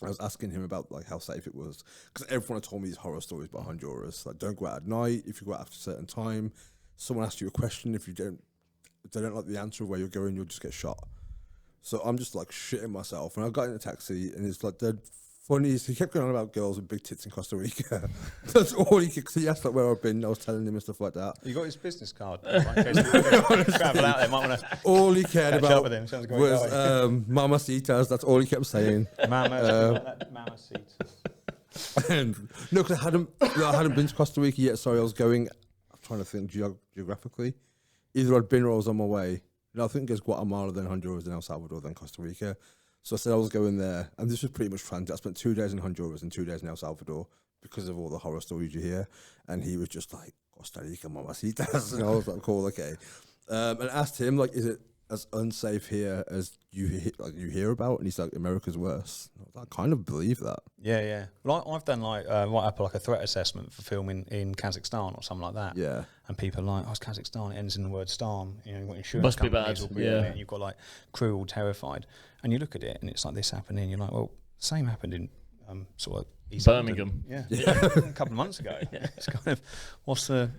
I was asking him about like how safe it was because everyone had told me these horror stories about Honduras. Like, don't go out at night. If you go out after a certain time, someone asks you a question. If they don't like the answer of where you're going, you'll just get shot. So I'm just like shitting myself. And I got in a taxi and it's like the funniest. He kept going on about girls with big tits in Costa Rica. That's all he could. He asked like where I've been. I was telling him and stuff like that. You got his business card. Travel out there, might want to. All he cared about with him. was mamacitas. That's all he kept saying. Mamacita. No, because I hadn't been to Costa Rica yet. Sorry, I was going. I'm trying to think geographically. Either I'd been or I was on my way. I think there's Guatemala, then Honduras, then El Salvador, then Costa Rica. So I said I was going there, and this was pretty much transit. I spent 2 days in Honduras and 2 days in El Salvador because of all the horror stories you hear. And he was just like, Costa Rica, mamacitas. And I was like, cool, okay. And I asked him, like, is it as unsafe here as you hear about? And he's like, America's worse. I kind of believe that. Yeah. Well, I've done like right up like a threat assessment for filming in Kazakhstan or something like that. Yeah. And people are like, oh, it's Kazakhstan. It ends in the word "stan." You know, you've got insurance Must be companies bad. all Yeah. and you've got like crew all terrified. And you look at it, and it's like this happening. You're like, well, the same happened in sort of East Birmingham. London. Yeah. A couple of months ago. It's kind of what's the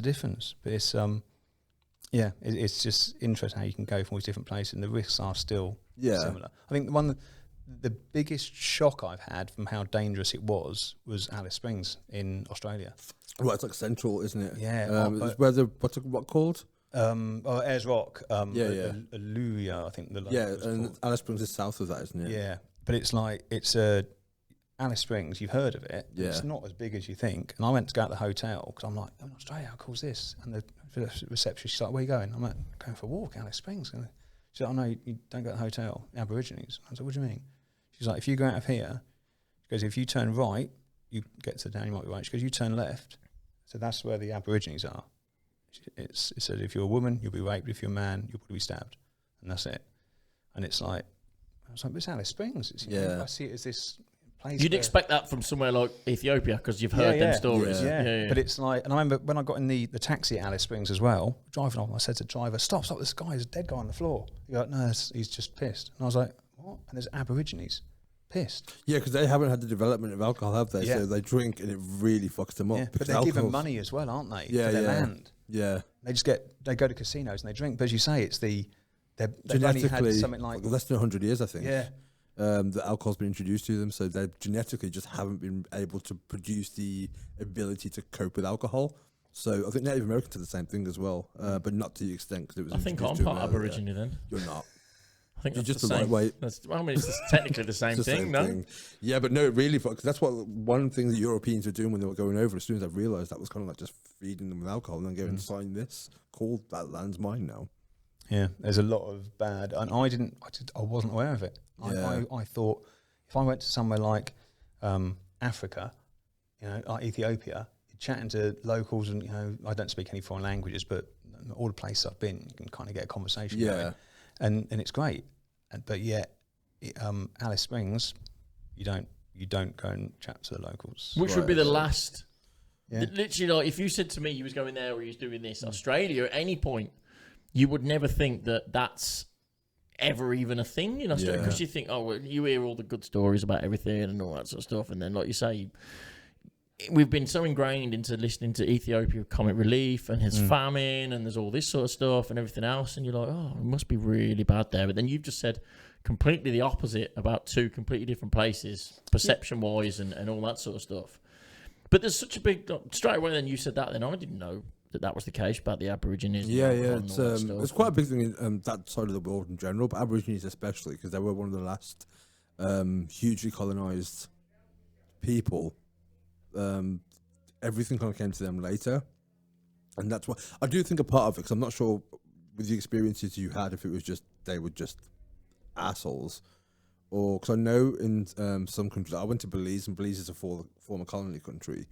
difference? But it's it's just interesting how you can go from all these different places, and the risks are still similar. I think the biggest shock I've had from how dangerous it was Alice Springs in Australia. Well, it's like central, isn't it? Yeah. It's where what called? Ayers Rock. Aluya, I think the and Alice Springs is south of that, isn't it? Yeah, but it's like Alice Springs. You've heard of it. Yeah. It's not as big as you think. And I went to go out to the hotel because I'm like, I'm in Australia. How cool is this? And the receptionist, she's like, where are you going? I'm like, going for a walk, Alice Springs. And she's like, oh no, you don't go to the hotel. Aborigines. I was like, what do you mean? She's like, if you go out of here, she goes, if you turn right, you get to down, you might be right. She goes, you turn left. So that's where the Aborigines are. It said, if you're a woman, you'll be raped. If you're a man, you'll probably be stabbed. And that's it. And it's like, I was like, but it's Alice Springs. It's, I see it as this place. You'd expect that from somewhere like Ethiopia because you've heard them stories. Yeah. But it's like, and I remember when I got in the taxi at Alice Springs as well, driving on, I said to the driver, stop, this guy is a dead guy on the floor. He goes, no, he's just pissed. And I was like, what? And there's Aborigines pissed. Yeah, because they haven't had the development of alcohol, have they? Yeah. So they drink and it really fucks them up. Yeah. But they're given money as well, aren't they? Yeah, for their land. Yeah. They go to casinos and they drink. But as you say, it's they've only had something like less than 100 years, I think. Yeah. The alcohol's been introduced to them, so they genetically just haven't been able to produce the ability to cope with alcohol. So I think Native Americans did the same thing as well, but not to the extent because it was. I think I'm part Aborigine then. You're not. I think you're that's just the right way. I mean, it's just technically the same thing, no? Yeah, but no, really, because that's what one thing the Europeans were doing when they were going over. As soon as I realised that was kind of like just feeding them with alcohol and then going and sign this, called that land's mine now. Yeah, there's a lot of bad, and I wasn't aware of it. Yeah. I thought if I went to somewhere like Africa, like Ethiopia, chatting to locals, and I don't speak any foreign languages, but all the places I've been, you can kind of get a conversation going, and it's great. But yet, Alice Springs, you don't go and chat to the locals. Which would be the last. Yeah. Literally, like if you said to me you was going there or you was doing this, Australia at any point, you would never think that that's ever even a thing in Australia because you think, oh, well, you hear all the good stories about everything and all that sort of stuff, and then like you say, we've been so ingrained into listening to Ethiopia Comic Relief and his famine and there's all this sort of stuff and everything else, and you're like, oh, it must be really bad there. But then you've just said completely the opposite about two completely different places, perception wise and all that sort of stuff. But there's such a big straight away. Then you said that. Then I didn't know that was the case about the Aborigines. Yeah. It's quite a big thing in that side of the world in general, but Aborigines especially because they were one of the last hugely colonised people. Everything kind of came to them later, and that's what I do think a part of it. Because I'm not sure with the experiences you had if it was just they were just assholes. Or because I know in some countries, I went to Belize, and Belize is a former colony country,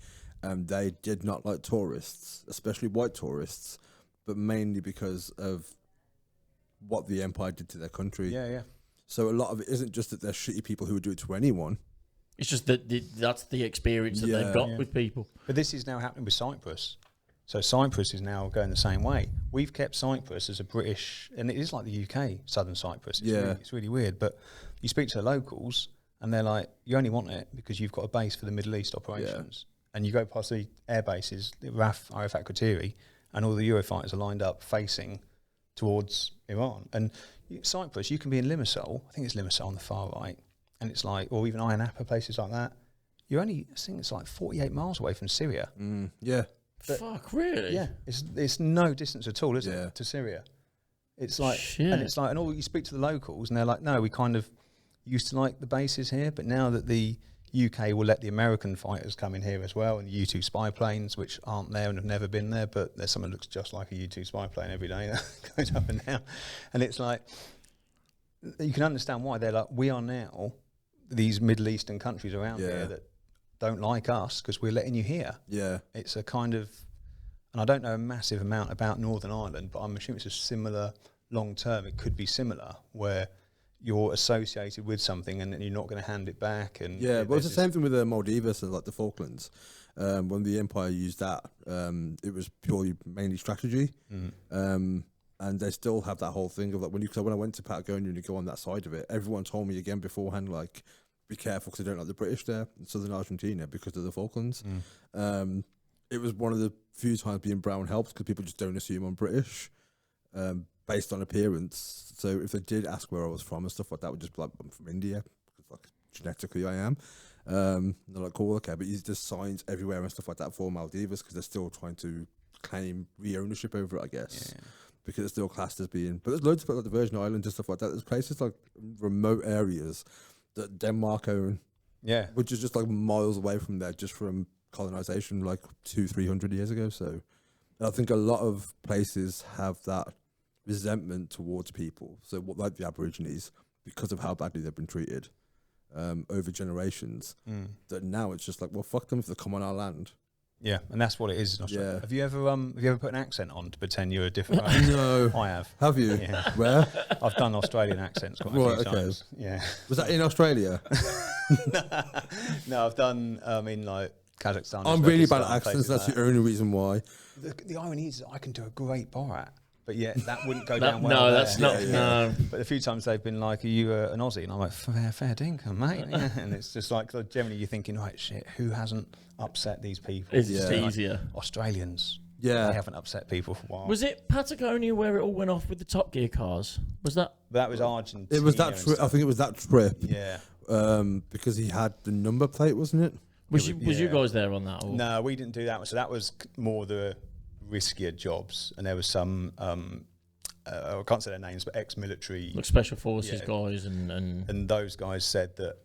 and they did not like tourists, especially white tourists, but mainly because of what the empire did to their country. Yeah. So a lot of it isn't just that they're shitty people who would do it to anyone. It's just that that's the experience that they've got with people. But this is now happening with Cyprus. So Cyprus is now going the same way. We've kept Cyprus as a British, and it is like the UK, Southern Cyprus. It's really weird. But you speak to the locals, and they're like, you only want it because you've got a base for the Middle East operations. And you go past the air bases, Arafat Qatari, and all the Eurofighters are lined up facing towards Iran. And Cyprus, you can be in Limassol, I think it's Limassol on the far right, and it's like, or even Ayia Napa, places like that. You're only, I think it's like 48 miles away from Syria. But fuck, really? Yeah, it's no distance at all, is it, to Syria? It's like, and all you speak to the locals, and they're like, no, we kind of used to like the bases here, but now that the UK will let the American fighters come in here as well, and the U-2 spy planes, which aren't there and have never been there, but there's someone that looks just like a U-2 spy plane every day that goes up and down, and it's like, you can understand why they're like, we are now these Middle Eastern countries around here that don't like us because we're letting you here. Yeah. It's a kind of, and I don't know a massive amount about Northern Ireland, but I'm assuming it's a similar long term. It could be similar where you're associated with something and you're not going to hand it back. And yeah, well, it's the same thing with the Maldives and like the Falklands. When the Empire used that, it was purely mainly strategy. And they still have that whole thing of like when I went to Patagonia and you go on that side of it, everyone told me again beforehand, like, be careful because they don't like the British there in southern Argentina because of the Falklands. It was one of the few times being brown helped because people just don't assume I'm British based on appearance. So if they did ask where I was from and stuff like that, would just be like, I'm from India because like genetically I am. They're like, cool, okay, but there's signs everywhere and stuff like that for Maldives because they're still trying to claim re-ownership over it, I guess. Yeah. Because it's still classed as being, but there's loads of like the Virgin Islands and stuff like that. There's places like remote areas that Denmark own, which is just like miles away from there, just from colonization, like 200-300 years ago. So I think a lot of places have that resentment towards people. So what, like the Aborigines, because of how badly they've been treated over generations, that now it's just like, well, fuck them if they come on our land. Yeah, and that's what it is in Australia. Yeah. Have you ever put an accent on to pretend you're a different? No, I have. Have you? Yeah. Where? I've done Australian accents quite a few times. Yeah. Was that in Australia? No, I've done in like Kazakhstan. I'm really bad at accents. That's the only reason why. The irony is I can do a great Borat. But yeah, that wouldn't go down well. No, there. that's not. No. But a few times they've been like, "Are you an Aussie?" And I'm like, "Fair dinkum, mate." Yeah. And it's just like generally you're thinking, "Right, shit, who hasn't upset these people?" It's just easier. Like Australians, they haven't upset people for a while. Was it Patagonia where it all went off with the Top Gear cars? Was that? That was Argentina. It was that trip. I think it was that trip. Yeah. Because he had the number plate, wasn't it? Was you guys there on that? Or? No, we didn't do that one. So that was more the riskier jobs, and there was some. I can't say their names, but ex-military, like special forces guys, and those guys said that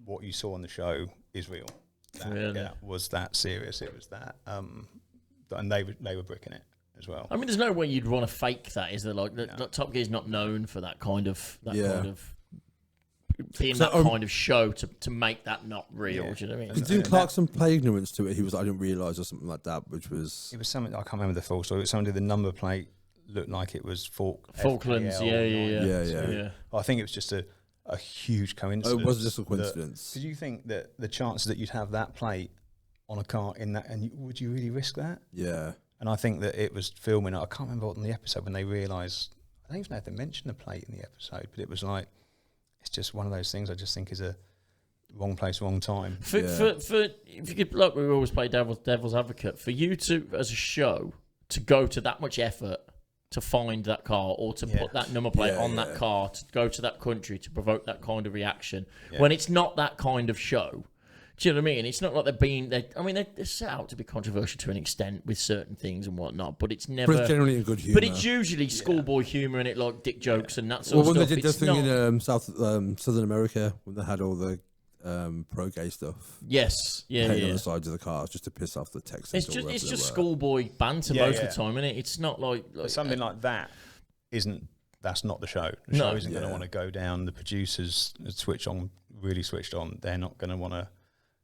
what you saw on the show is real. That was that serious. It was that, and they were bricking it as well. I mean, there's no way you'd want to fake that, is there? Like, Top Gear's not known for that kind of being that kind of show to make that not real. Do you know what I mean? Didn't Clarkson play ignorance to it? He was, I didn't realise, or something like that, which was... It was something, I can't remember the full story. It was something, the number plate looked like it was Falklands, FKL, yeah. I think it was just a huge coincidence. Oh, it was just a coincidence. Did you think that the chances that you'd have that plate on a car in that, and would you really risk that? Yeah. And I think that it was filming, I can't remember what in the episode when they realised, I don't even know if they mentioned the plate in the episode, but it was like, it's just one of those things I just think is a wrong place, wrong time. For if you could, like we always play devil's advocate, for you to, as a show, to go to that much effort to find that car or to put that number plate on that car, to go to that country to provoke that kind of reaction, when it's not that kind of show. Do you know what I mean? It's not like they're set out to be controversial to an extent with certain things and whatnot, but it's never. But it's generally in good humour. But it's usually schoolboy humour and it like dick jokes and that sort of stuff. Well, when they did this thing in Southern America, when they had all the pro-gay stuff. Yes, on the sides of the cars just to piss off the Texans. It's just schoolboy banter most of the time, isn't it? It's not like something like that. That's not the show. The show isn't going to want to go down. The producers really switched on. They're not going to want to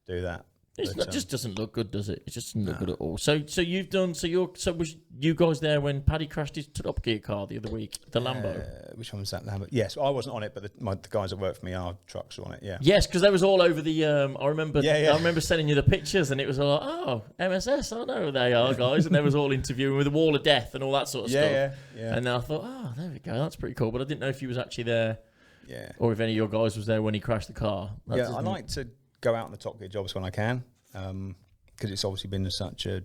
do that. It just doesn't look good, does it? It just doesn't look good at all. So you've done. Was you guys there when Paddy crashed his Top Gear car the other week? The Lambo. Which one was that Lambo? Yes, I wasn't on it, but the guys that work for me, our trucks were on it. Yeah. Yes, because they was all over the. I remember. I remember sending you the pictures, and it was all like, "Oh, MSS, I know who they are, guys," and they was all interviewing with the Wall of Death and all that sort of stuff. Yeah. And then I thought, "Oh, there we go, that's pretty cool." But I didn't know if you was actually there. Yeah. Or if any of your guys was there when he crashed the car. I like to go out on the Top Gear jobs when I can. Because it's obviously been such a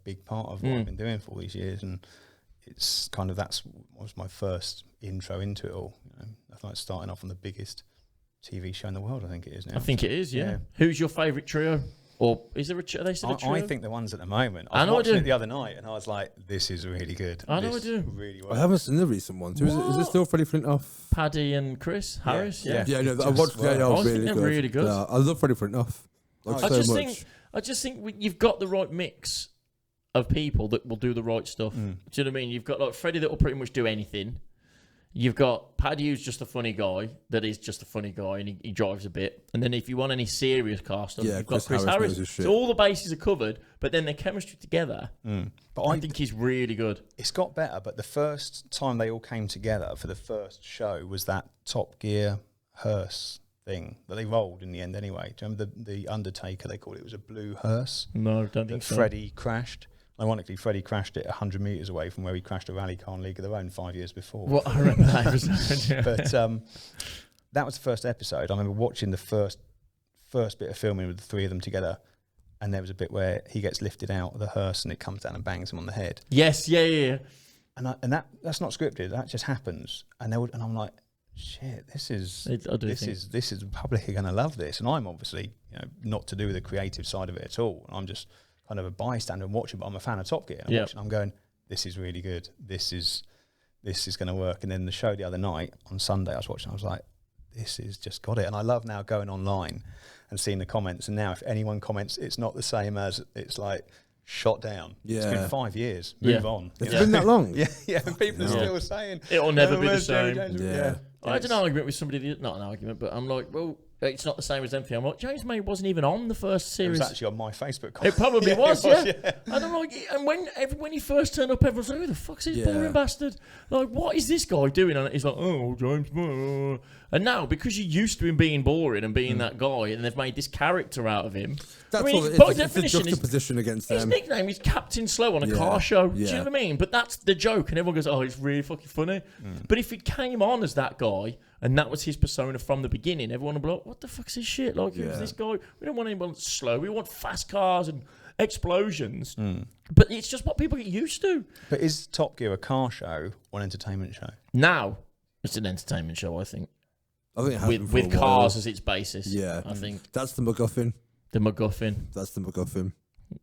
big part of what I've been doing for all these years, and it's kind of was my first intro into it all. I thought starting off on the biggest TV show in the world. I think it is now. I think it is. Yeah. Who's your favourite trio? Or is there are they still a trio? I think the ones at the moment. I was watching it the other night, and I was like, "This is really good." I do. Really well. I haven't seen the recent ones. Is it still Freddie Flintoff? Paddy and Chris Harris. Yeah. I watched. I think they're really good. Yeah, I love Freddie Flintoff. I just think you've got the right mix of people that will do the right stuff. Do you know what I mean? You've got like Freddie that will pretty much do anything. You've got Padu's just a funny guy that is just a funny guy, and he drives a bit. And then if you want any serious car stuff, you've got Chris Harris. So all the bases are covered, but then their chemistry together, but I think he's really good. It's got better, but the first time they all came together for the first show was that Top Gear hearse thing that they rolled in the end anyway. Do you remember the Undertaker, they called it? It was a blue hearse. No, don't think so. Freddie crashed. Ironically, Freddie crashed it 100 metres away from where he crashed a rally car in League of Their Own 5 years before. Well, I remember that. But that was the first episode. I remember watching the first bit of filming with the three of them together, and there was a bit where he gets lifted out of the hearse and it comes down and bangs him on the head. Yes, yeah. And that's not scripted. That just happens. And I'm like, shit, this is the public are going to love this. And I'm obviously not to do with the creative side of it at all. And I'm just kind of a bystander and watching, but I'm a fan of Top Gear. And I'm going, this is really good. This is going to work. And then the show the other night on Sunday, I was watching. I was like, this is just got it. And I love now going online and seeing the comments. And now, if anyone comments, it's not the same as it's like shot down. Yeah. It's been 5 years. Move on. It's been that long. Yeah. And people are still saying it'll never be the same. Yeah. I had an argument with somebody. Not an argument, but I'm like, well, it's not the same as anything. I'm like, James May wasn't even on the first series. It was actually on my Facebook comment. It probably was, yeah. And I'm like, and when he first turned up, everyone's like, who the fuck's this boring bastard? Like, what is this guy doing? And he's like, oh, James May. And now, because you're used to him being boring and being that guy, and they've made this character out of him. That's all it is. It's a juxtaposition against them. His nickname is Captain Slow on a car show. Do you know what I mean? But that's the joke, and everyone goes, oh, it's really fucking funny. But if it came on as that guy, and that was his persona from the beginning, everyone would be like, what the fuck's this shit? Like, who's this guy? We don't want anyone slow. We want fast cars and explosions. But it's just what people get used to. But is Top Gear a car show or an entertainment show? Now, it's an entertainment show, I think. I think it has been with cars as its basis. Yeah. I think. That's the MacGuffin. The MacGuffin. That's the MacGuffin.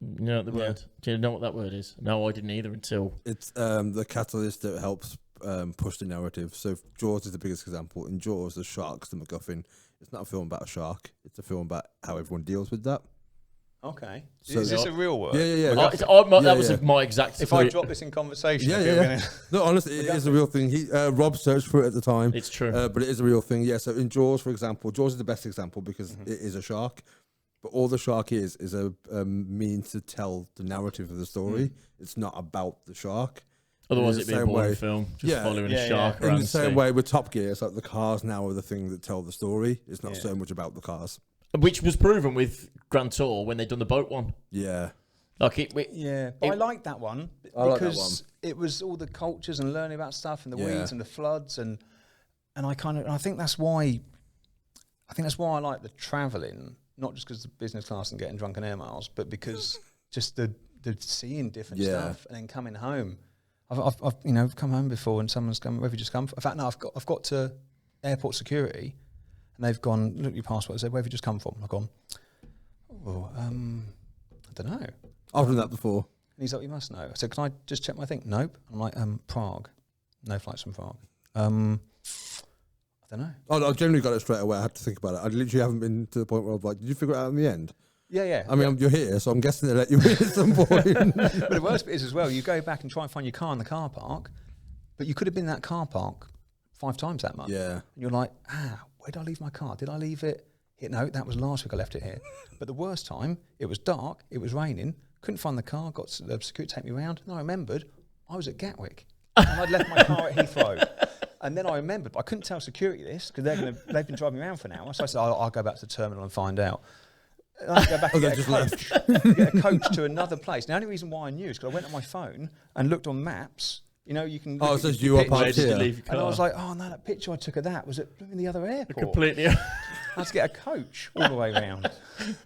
You know the word? Do you know what that word is? No, I didn't either until... It's the catalyst that helps push the narrative. So Jaws is the biggest example. In Jaws, the shark's the MacGuffin. It's not a film about a shark. It's a film about how everyone deals with that. Okay. So is this a real word? Yeah. That was my exact... If I drop this in conversation... Yeah. No, honestly, it is a real thing. Rob searched for it at the time. It's true. But it is a real thing. Yeah, so in Jaws, for example, Jaws is the best example because it is a shark. But all the shark is a means to tell the narrative of the story. It's not about the shark. Otherwise, it'd be a boring film, just following a shark around. In the same way with Top Gear, it's like the cars now are the thing that tell the story. It's not so much about the cars. Which was proven with Grand Tour when they'd done the boat one. Yeah. But I like that one because it was all the cultures and learning about stuff and the weeds and the floods and I think that's why I like the travelling, not just because the business class and getting drunk on air miles, but because just the seeing different stuff and then coming home. I've come home before and someone's gone, where have you just come from? In fact, no, I've got to airport security and they've gone, look at your passport. They said, where have you just come from? I've gone, I don't know. I've done that before. And he's like, you must know. I said, can I just check my thing? Nope. I'm like, Prague. No flights from Prague. I don't know. Oh, I generally got it straight away. I had to think about it. I literally haven't been to the point where I'm like, did you figure it out in the end? Yeah. I mean, you're here, so I'm guessing they let you in at some point. But the worst bit is as well, you go back and try and find your car in the car park, but you could have been in that car park 5 times that month. Yeah. And you're like, where did I leave my car? Did I leave it here? No, that was last week I left it here. But the worst time, it was dark, it was raining, couldn't find the car, got the security to take me around. And I remembered I was at Gatwick and I'd left my car at Heathrow. And then I remembered, but I couldn't tell security this because they've been driving me around for an hour. So I said, I'll go back to the terminal and find out. And I go back and get a coach to another place. The only reason why I knew is because I went on my phone and looked on maps. You can. Oh, it says you are parked here. And I was like, oh no, that picture I took of that was at the other airport. Completely. I had to get a coach all the way around.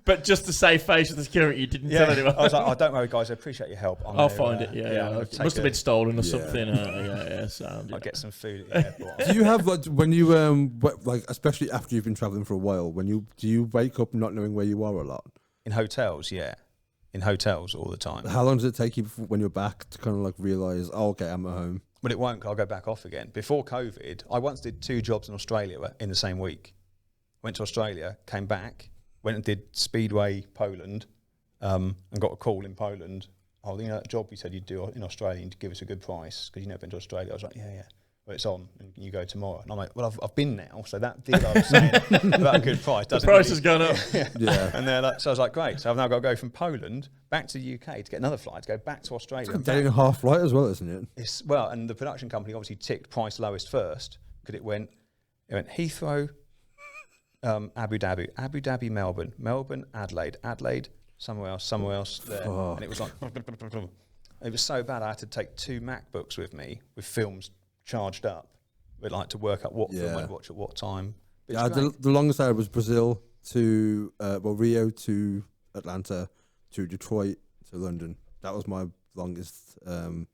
But just to save face with the security, you didn't tell anyone. I was like, oh, don't worry, guys, I appreciate your help. I'll find it. Yeah. It must have been stolen or something. I'll get some food at the airport. Do you have when you especially after you've been traveling for a while, do you wake up not knowing where you are a lot? In hotels, yeah. In hotels all the time. How long does it take you when you're back to kind of like realise, oh, okay, I'm at home? But it won't. I'll go back off again. Before COVID, I once did 2 jobs in Australia in the same week. Went to Australia, came back, went and did Speedway Poland, and got a call in Poland. Oh, that job you said you'd do in Australia, you'd give us a good price because you've never been to Australia. I was like, yeah. well, it's on, and you go tomorrow. And I'm like, well, I've been now, so that deal I was saying about a good price. The price has gone up. Yeah. And they're like, so I was like, great. So I've now got to go from Poland back to the UK to get another flight to go back to Australia. It's a day and a half flight as well, isn't it? It's, well, and the production company obviously ticked price lowest first because it went Heathrow, Abu Dhabi, Melbourne, Adelaide, somewhere else there. Oh. And it was like, it was so bad I had to take 2 MacBooks with me with films charged up. We'd like to work out what film I'd watch at what time. Yeah, the longest I had was Brazil to, Rio to Atlanta to Detroit to London. That was my longest. And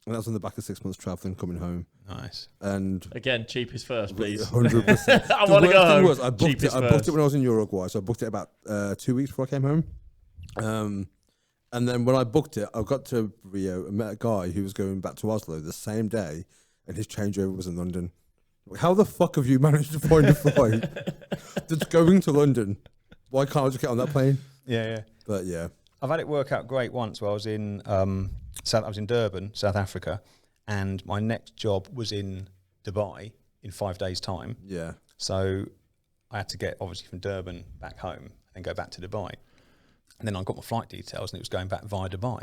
that was on the back of 6 months traveling, coming home. Nice. And again, cheapest first, please. 100%. I want to go home. I booked it when I was in Uruguay, so I booked it about 2 weeks before I came home. And then when I booked it, I got to Rio and met a guy who was going back to Oslo the same day, and his changeover was in London. How the fuck have you managed to find a flight that's going to London? Why can't I just get on that plane? Yeah. But yeah, I've had it work out great once. Where I was in Durban, South Africa, and my next job was in Dubai in 5 days' time. Yeah. So I had to get obviously from Durban back home and go back to Dubai. And then I got my flight details, and it was going back via Dubai.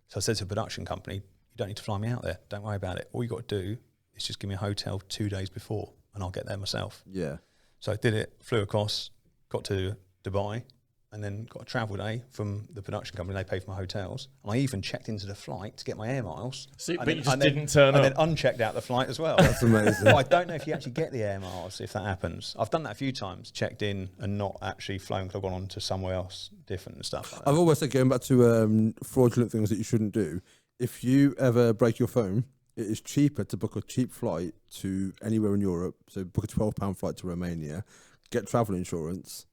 So I said to the production company, you don't need to fly me out there. Don't worry about it. All you got to do is just give me a hotel 2 days before, and I'll get there myself. Yeah. So I did it, flew across, got to Dubai, and then got a travel day from the production company. They paid for my hotels. And I even checked into the flight to get my air miles. See, but you just didn't turn up. And then unchecked out the flight as well. That's amazing. I don't know if you actually get the air miles if that happens. I've done that a few times, checked in and not actually flown because I've gone on to somewhere else different and stuff like that. I've always said, going back to fraudulent things that you shouldn't do, if you ever break your phone, it is cheaper to book a cheap flight to anywhere in Europe. So book a £12 flight to Romania, get travel insurance,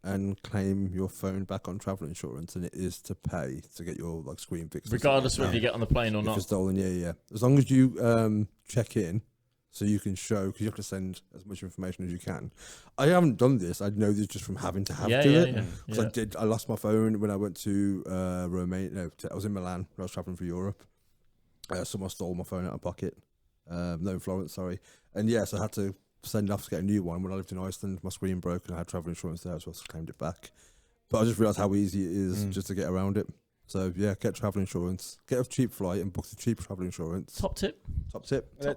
and claim your phone back on travel insurance, and it is to pay to get your screen fixed. Regardless of whether you get on the plane or not. If it's stolen, yeah. As long as you check in, so you can show, because you have to send as much information as you can. I haven't done this. I know this just from having to do it. Because I lost my phone when I went to Romania. No, I was in Milan when I was traveling for Europe. Someone stole my phone out of my pocket. No, in Florence, sorry. And yes, I had to send off to get a new one. When I lived in Iceland, my screen broke and I had travel insurance there as well, so I claimed it back. But I just realised how easy it is just to get around it. So yeah, get travel insurance, get a cheap flight and book the cheap travel insurance. Top tip.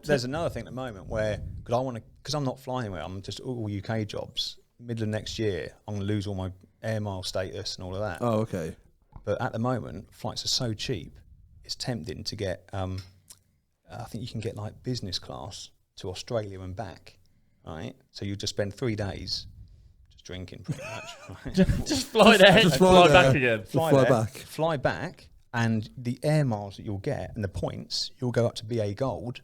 There's another thing at the moment where, because I'm not flying anywhere, I'm just all UK jobs. Middle of next year, I'm going to lose all my air mile status and all of that. Oh, okay. But at the moment, flights are so cheap, it's tempting to get, I think you can get business class to Australia and back, right? So you just spend 3 days just drinking pretty much. Right? just fly there and fly back again. Fly back, and the air miles that you'll get and the points, you'll go up to BA Gold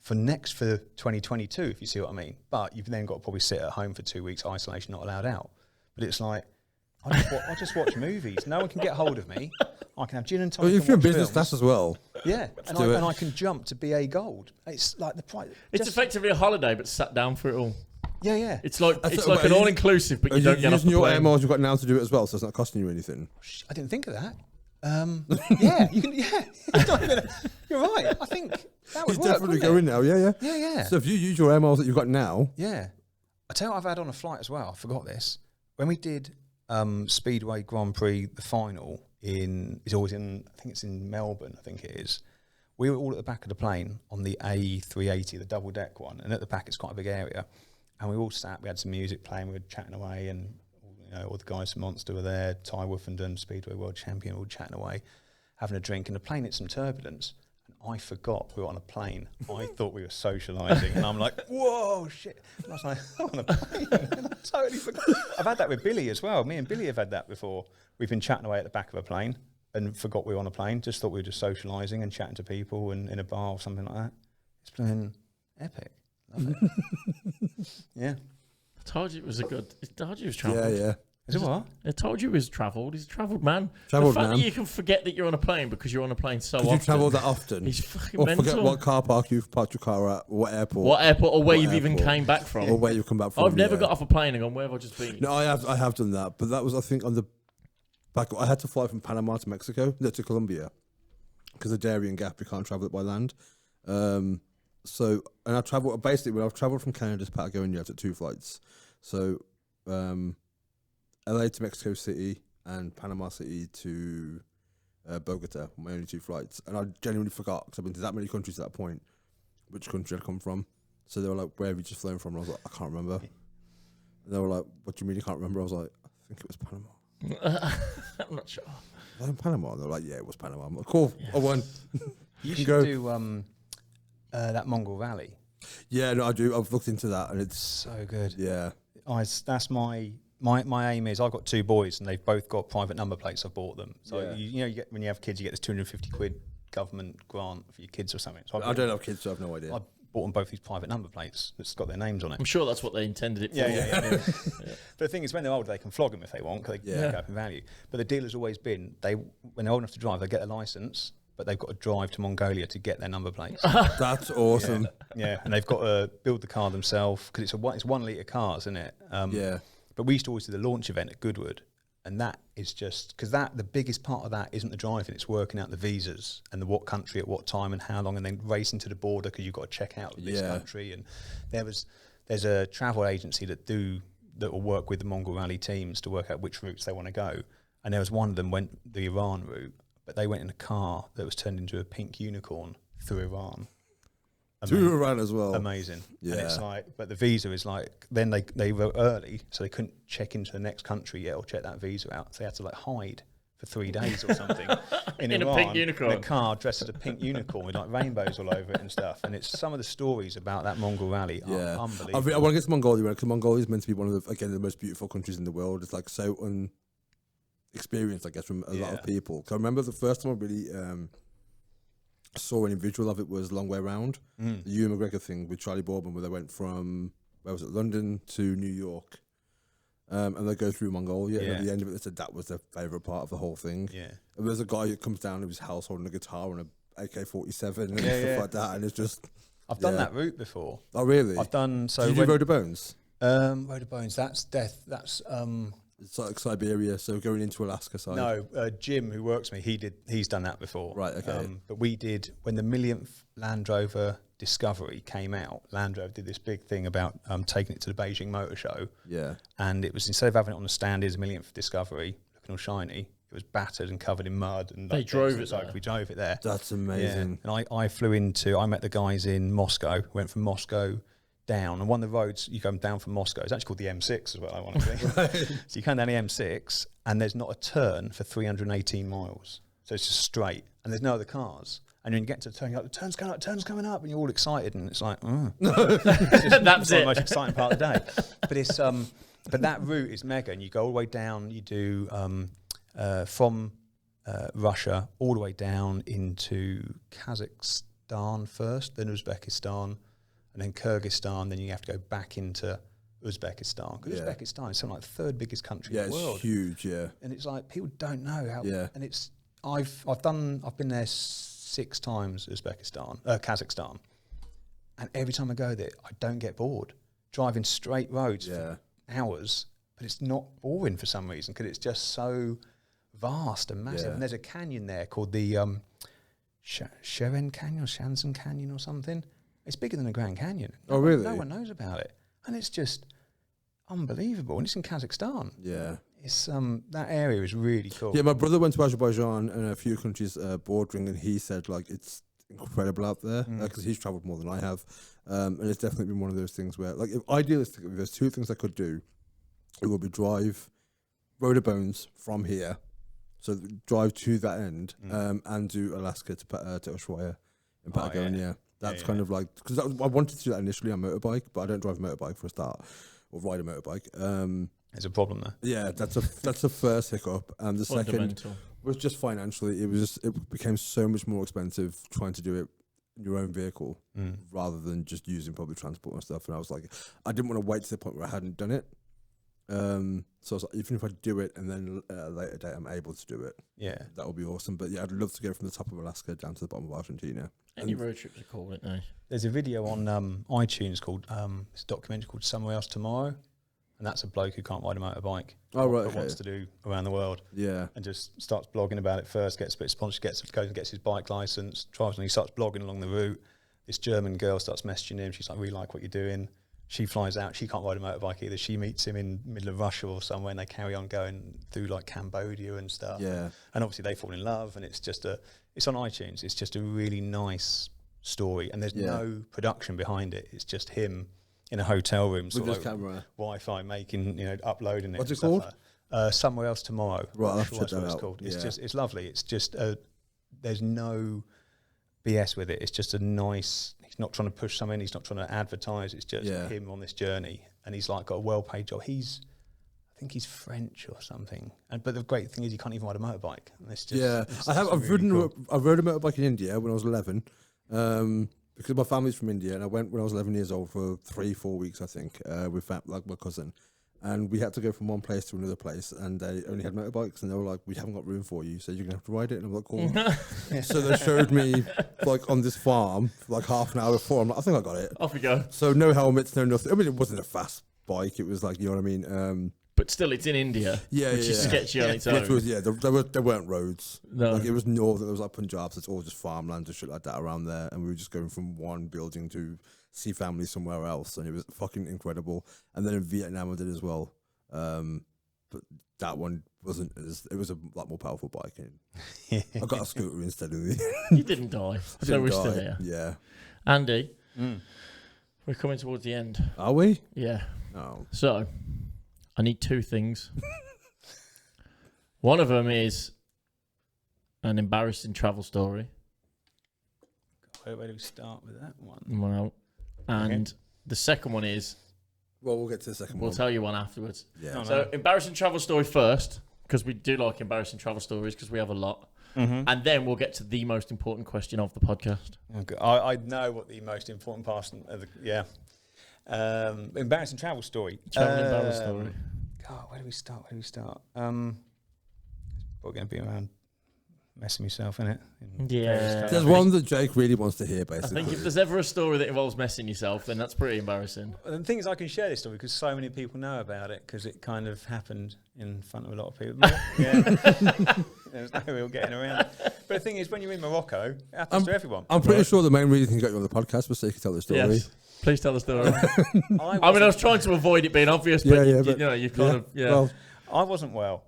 for 2022, if you see what I mean. But you've then got to probably sit at home for 2 weeks, isolation, not allowed out. But it's I just watch movies. No one can get hold of me. I can have gin and tonic. Well, if you're in business class as well. Yeah, and I can jump to BA Gold. It's like the price. It's effectively a holiday, but sat down for it all. Yeah. It's like an all-inclusive, but you don't get off the plane. Your air miles you've got now to do it as well, so it's not costing you anything. I didn't think of that. Yeah, you can. Yeah, you're right. I think that would He's work. Definitely going now. Yeah. So if you use your air miles that you've got now, I tell you what I've had on a flight as well. I forgot this when we did Speedway Grand Prix, the final it's always in. I think it's in Melbourne. I think it is. We were all at the back of the plane on the A380, the double deck one, and at the back it's quite a big area. And we all sat. We had some music playing. We were chatting away, and all the guys from Monster were there. Ty Woofenden, Speedway World Champion, all chatting away, having a drink. And the plane hit some turbulence, and I forgot we were on a plane. I thought we were socialising, and I'm like, "Whoa, shit!" And I was like, "I'm on a plane." And I totally forgot. I've had that with Billy as well. Me and Billy have had that before. We've been chatting away at the back of a plane and forgot we were on a plane. Just thought we were just socialising and chatting to people and in a bar or something like that. It's been epic. Love it. Yeah. I told you it was I told you it was travelled. yeah. Is it what? I told you he was travelled. He's a travelled man. Travelled the fact man. that you can forget that you're on a plane because you're on a plane so often. You travel that often. He's fucking or mental. Forget what car park you've parked your car at, what airport. Or where you've even came back from. Or where you've come back from. I've never got off a plane and gone, where have I just been? No, I have done that. But that was, I think, on the back. I had to fly from Panama to Mexico, to Colombia. Because of Darien Gap, you can't travel it by land. So, and I traveled basically when I've traveled from Canada to Patagonia, I took 2 flights. So, LA to Mexico City and Panama City to Bogota, my only 2 flights. And I genuinely forgot, because I've been to that many countries at that point, which country I'd come from. So they were like, where have you just flown from? And I was like, I can't remember. And they were like, what do you mean you can't remember? I was like, I think it was Panama. I'm not sure. Was I in Panama? And they were like, yeah, it was Panama. I'm like, cool, I won. You should do that Mongol Rally. Yeah, no, I do. I've looked into that, and it's so good. Yeah. That's my aim is I've got 2 boys and they've both got private number plates. I've bought them. So you know, you get, when you have kids, you get this £250 government grant for your kids or something. So I don't have kids, so I have no idea. I bought them both these private number plates that's got their names on it. I'm sure that's what they intended it for. Yeah. But the thing is, when they're older, they can flog them if they want, because they go up in value. But the deal has always been, when they're old enough to drive, they get a license, but they've got to drive to Mongolia to get their number plates. That's awesome. Yeah, and they've got to build the car themselves, because it's 1 litre cars, isn't it? But we used to always do the launch event at Goodwood, and that is just because the biggest part of that isn't the driving; it's working out the visas and the what country at what time and how long, and then racing to the border because you've got to check out this country. And there's a travel agency that will work with the Mongol Rally teams to work out which routes they want to go. And there was one of them went the Iran route, but they went in a car that was turned into a pink unicorn through Iran. To Iran as well. Amazing. Yeah. And it's like, but the visa is like, then they were early, so they couldn't check into the next country yet or check that visa out. So they had to like hide for 3 days or something in Iran, a pink unicorn. in a car dressed as a pink unicorn with like rainbows all over it and stuff. And it's some of the stories about that Mongol Rally are unbelievable. I want to get to Mongolia, because Mongolia is meant to be one of the most beautiful countries in the world. It's like so unexperienced, I guess, from a lot of people. Because I remember the first time I really saw any visual of it was Long Way Round, the Ewan McGregor thing with Charlie Boorman, where they went from, where was it, London to New York, and they go through Mongolia, and at the end of it they said that was their favourite part of the whole thing. And there's a guy who comes down of his house holding a guitar and a AK-47 and stuff like that, and it's just... I've done that route before. Oh, really? I've done... So did you do Road of Bones? Road of Bones, that's death, that's... It's like Siberia, so going into Alaska side. No, Jim, who works with me, he's done that before. Right, okay. But we did, when the millionth Land Rover Discovery came out, Land Rover did this big thing about taking it to the Beijing Motor Show. Yeah. And it was, instead of having it on the stand as a millionth Discovery, looking all shiny, it was battered and covered in mud. And they drove it there. We drove it there. That's amazing. Yeah. And I met the guys in Moscow, went from Moscow down, and one of the roads you come down from Moscow is actually called the M6 as well, ironically. So you come down the M6 and there's not a turn for 318 miles. So it's just straight and there's no other cars. And when you get to the turn, you're like, the turn's coming up, and you're all excited, and it's like, that's the most exciting part of the day. But it's but that route is mega, and you go all the way down. You do from Russia all the way down into Kazakhstan first, then Uzbekistan, and then Kyrgyzstan. Then you have to go back into Uzbekistan, because Uzbekistan is something like the 3rd biggest country in the world. Yeah, it's huge. Yeah, and it's like people don't know how. Yeah, and it's I've been there 6 times, Kazakhstan, and every time I go there, I don't get bored. Driving straight roads for hours, but it's not boring for some reason, because it's just so vast and massive. And there's a canyon there called the Sheren Canyon or Shansen Canyon or something. It's bigger than the Grand Canyon. Oh, really? No one knows about it, and it's just unbelievable. And it's in Kazakhstan. Yeah. It's that area is really cool. Yeah, my brother went to Azerbaijan and a few countries bordering, and he said like it's incredible out there, because he's travelled more than I have, and it's definitely been one of those things where, like, if idealistically, if there's 2 things I could do, it would be drive Road of Bones from here, so drive to that end, and do Alaska to Ushuaia in Patagonia. That's kind of like, because I wanted to do that initially on motorbike, but I don't drive a motorbike for a start, or ride a motorbike. There's a problem there. Yeah, that's the first hiccup, and the second was just financially. It became so much more expensive trying to do it in your own vehicle rather than just using public transport and stuff. And I was like, I didn't want to wait to the point where I hadn't done it. So I was like, even if I do it and then at a later date I'm able to do it, that would be awesome. But yeah, I'd love to go from the top of Alaska down to the bottom of Argentina. Any road trips are cool, aren't they? There's a video on iTunes called it's a documentary called Somewhere Else Tomorrow, and that's a bloke who can't ride a motorbike. Oh, right, but wants to do around the world. Yeah, and just starts blogging about it first. Gets a bit of sponsorship, goes and gets his bike license, drives, and he starts blogging along the route. this German girl starts messaging him. She's like, really like what you're doing. She flies out. She can't ride a motorbike either. She meets him in the middle of Russia or somewhere, and they carry on going through like Cambodia and stuff. Yeah. And obviously they fall in love, and it's on iTunes. It's just a really nice story, and there's no production behind it. It's just him in a hotel room, with his camera, Wi-Fi, making, uploading it. What's it called? Somewhere Else Tomorrow. Right, I'll Sure check that's what that it's out. called. Yeah. It's lovely. It's just there's no BS with it. It's just a nice. He's not trying to push something. He's not trying to advertise. It's just him on this journey, and he's like got a well-paid job. I think he's French or something. But the great thing is he can't even ride a motorbike. And it's just, I've rode a motorbike in India when I was 11. Because my family's from India, and I went when I was 11 years old for 3-4 weeks, I think, with my cousin. And we had to go from one place to another place, and they only had motorbikes, and they were like, "We haven't got room for you, so you're gonna have to ride it." And I'm like, "Cool." So they showed me like on this farm, like half an hour before. I'm like, "I think I got it." Off we go. So no helmets, no nothing. I mean, it wasn't a fast bike. It was like, you know what I mean. But still, it's in India. Yeah, which is sketchy on its own. Which was there weren't roads. No, like it was northern. There was like Punjab. So it's all just farmland and shit like that around there, and we were just going from one building to see family somewhere else, and it was fucking incredible. And then in Vietnam I did as well. But that one wasn't it was a lot more powerful bike, and I got a scooter instead of the You didn't die, so we're still here. Yeah. Andy, we're coming towards the end. Are we? Yeah. Oh. So I need 2 things. One of them is an embarrassing travel story. Where do we start with that one? Well, and the second one is, Well, we'll get to the second one. we'll tell you one afterwards. Yeah. So embarrassing travel story first, because we do like embarrassing travel stories, because we have a lot. And then we'll get to the most important question of the podcast. Okay. I know what the most important part of the embarrassing travel story. Travel embarrassing story. God, where do we start? Probably going to be around messing myself in it. Yeah. There's one that Jake really wants to hear, basically. I think if there's ever a story that involves messing yourself, then that's pretty embarrassing. And the thing is, I can share this story because so many people know about it, because it kind of happened in front of a lot of people. There's no real getting around. But the thing is, when you're in Morocco, it happens to everyone. I'm pretty sure the main reason he got you on the podcast was so you could tell the story. Yes. Please tell the story. I was trying to avoid it being obvious, but you kind of. Well, I wasn't well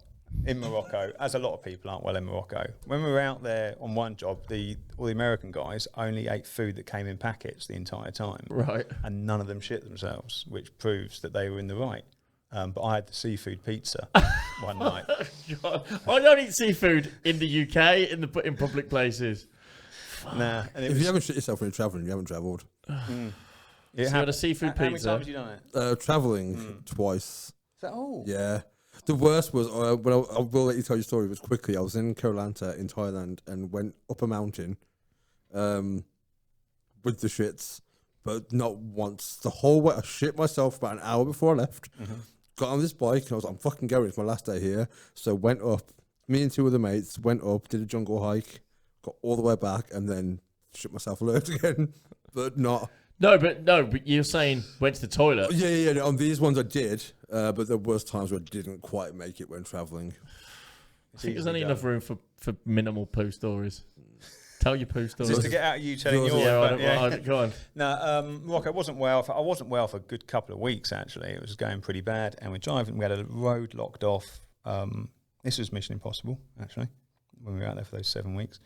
in Morocco, as a lot of people aren't well in Morocco. When we were out there on one job, all the American guys only ate food that came in packets the entire time. Right. And none of them shit themselves, which proves that they were in the right. But I had the seafood pizza one night. I don't eat seafood in the UK in public places. Nah. And if you haven't shit yourself when you're travelling, you haven't travelled. So you had a seafood pizza. How many times have you done it? Travelling twice. Yeah. The worst was, I will let you tell your story, but quickly, I was in Koh Lanta in Thailand and went up a mountain with the shits, but not once. The whole way, I shit myself about an hour before I left. Got on this bike and I was like, I'm fucking going, it's my last day here. So went up, me and 2 other mates went up, did a jungle hike, got all the way back, and then shit myself a load again, but not... No, but you're saying went to the toilet. Yeah. On these ones I did, but there was times where I didn't quite make it when travelling. I think there's only enough room for minimal poo stories. Tell your poo stories. Just to get out of you telling yours. Yeah, go on. No, Morocco, I wasn't well for a good couple of weeks, actually. It was going pretty bad, and we're driving. We had a road locked off. This was Mission Impossible, actually, when we were out there for those 7 weeks.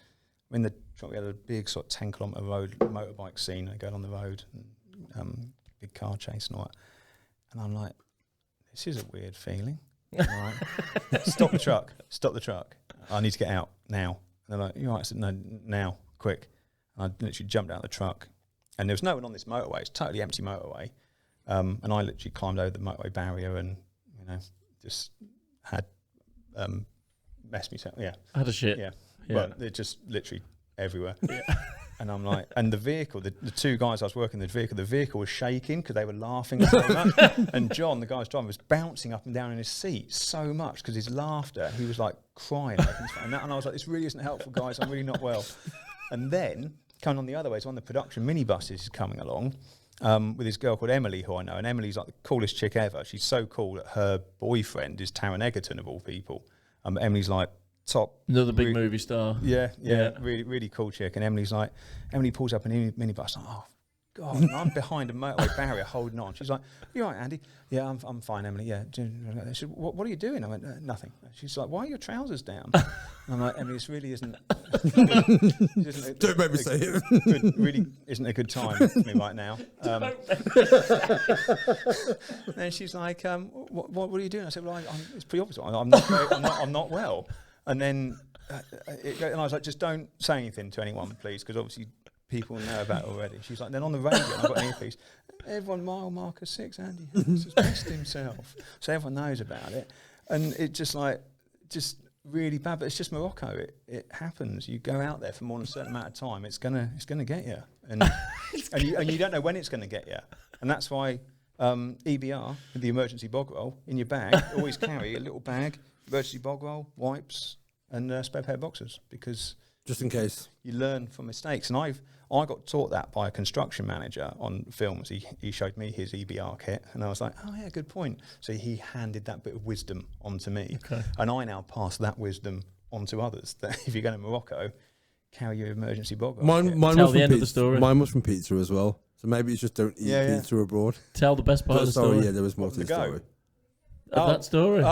In the truck, we had a big sort of 10-kilometre road motorbike scene going on the road, and, big car chase and all that. And I'm like, this is a weird feeling. Right. Stop the truck. I need to get out now. And they're like, you're right. I said, no, now, quick. And I literally jumped out of the truck. And there was no one on this motorway. It's a totally empty motorway. And I literally climbed over the motorway barrier and, just had messed myself. Yeah. Had a shit. Yeah. But they're just literally everywhere. Yeah. And I'm like, and the vehicle, the 2 guys I was working in the vehicle was shaking because they were laughing so much. And John, the guy who's driving, was bouncing up and down in his seat so much because his laughter, he was like crying. And I was like, this really isn't helpful, guys. I'm really not well. And then coming on the other way, so on the production minibuses is coming along with this girl called Emily, who I know. And Emily's like the coolest chick ever. She's so cool that her boyfriend is Taron Egerton, of all people. Emily's like top. Another big movie star. Yeah. Really, really cool chick. And Emily pulls up in a minibus. Like, oh, God. And I'm behind a motorway barrier holding on. She's like, you all right, Andy? Yeah, I'm fine, Emily. Yeah. She said, what are you doing? I went, nothing. She's like, why are your trousers down? And I'm like, Emily, this really isn't. Don't make me say it. Really isn't a good time for me right now. Then she's like, what are you doing? I said, well, it's pretty obvious. I'm not well. And then and I was like, just don't say anything to anyone, please, because obviously people know about it already. She's like, then on the radio, I've got an earpiece. Everyone, mile marker 6, Andy has pissed himself. So everyone knows about it. And it just really bad, but it's just Morocco. It happens. You go out there for more than a certain amount of time, it's gonna get you. And you don't know when it's gonna get you. And that's why EBR, the emergency bog roll, in your bag, always carry a little bag, emergency bog roll, wipes, and spare pair of boxers, because just in case you learn from mistakes. And I got taught that by a construction manager on films. He showed me his EBR kit, and I was like, oh yeah, good point. So he handed that bit of wisdom onto me, and I now pass that wisdom on to others. That if you're going to Morocco, carry your emergency bog roll. Mine was from pizza as well. So maybe it's just don't eat pizza abroad. Tell the best part of the story. Yeah, there was more to the story. That story.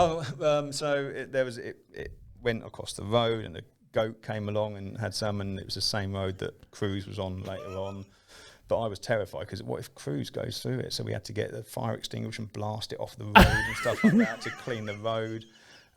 So it went across the road, and the goat came along and had some, and it was the same road that Cruz was on later on. But I was terrified, because what if Cruz goes through it? So we had to get the fire extinguisher and blast it off the road and stuff like that to clean the road.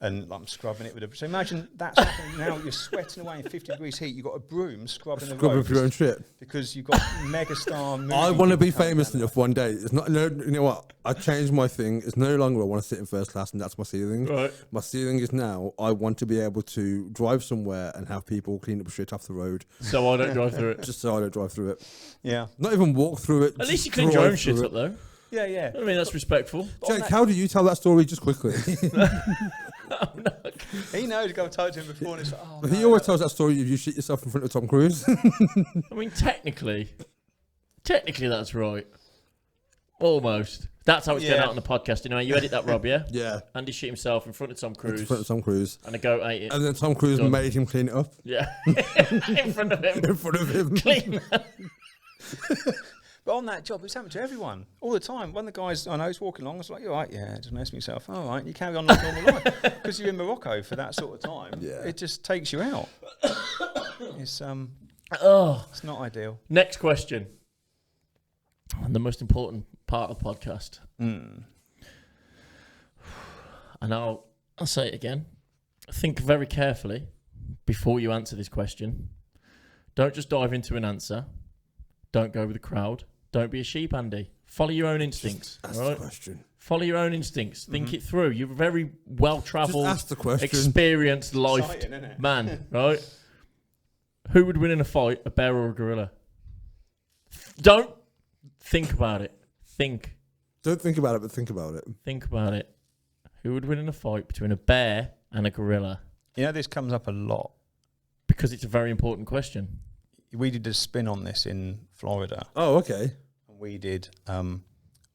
And I'm scrubbing it with a... So imagine that's happening now. You're sweating away in 50 degrees heat. You've got a broom scrubbing the road. For your own shit. Because you've got megastar... I want to be famous enough one day. It's not... No, you know what? I changed my thing. It's no longer I want to sit in first class, and that's my ceiling. Right. My ceiling is now I want to be able to drive somewhere and have people clean up shit off the road. So I don't drive through it. Just so I don't drive through it. Yeah. Not even walk through it. At least you clean your own shit up, though. Yeah. I mean, that's respectful. Jake, how do you tell that story just quickly? He knows. I've told him before, and it's like, oh, He always tells that story if you shit yourself in front of Tom Cruise. I mean, technically that's right. Almost. That's how it's going out on the podcast. You know, you edit that, Rob, yeah? Yeah. Andy shit himself in front of Tom Cruise. In front of Tom Cruise. And a goat ate it. And then Tom Cruise made him clean it up. Yeah. In front of him. In front of him. Clean that. But on that job, it's happened to everyone all the time. One of the guys I know is walking along. I was like, "You're right, yeah." Just messing myself. All right, you carry on like normal life, because you're in Morocco for that sort of time. Yeah. It just takes you out. It's not ideal. Next question. And the most important part of the podcast. And I'll say it again. Think very carefully before you answer this question. Don't just dive into an answer. Don't go with the crowd. Don't be a sheep, Andy. Follow your own instincts. Just ask the question. Follow your own instincts. Think it through. You're a very well-travelled, Just ask the question. experienced life man, right? Who would win in a fight, a bear or a gorilla? Don't think about it. Think. Don't think about it, but think about it. Think about it. Who would win in a fight between a bear and a gorilla? You know, this comes up a lot. Because it's a very important question. We did a spin on this in Florida. Oh, okay. And we did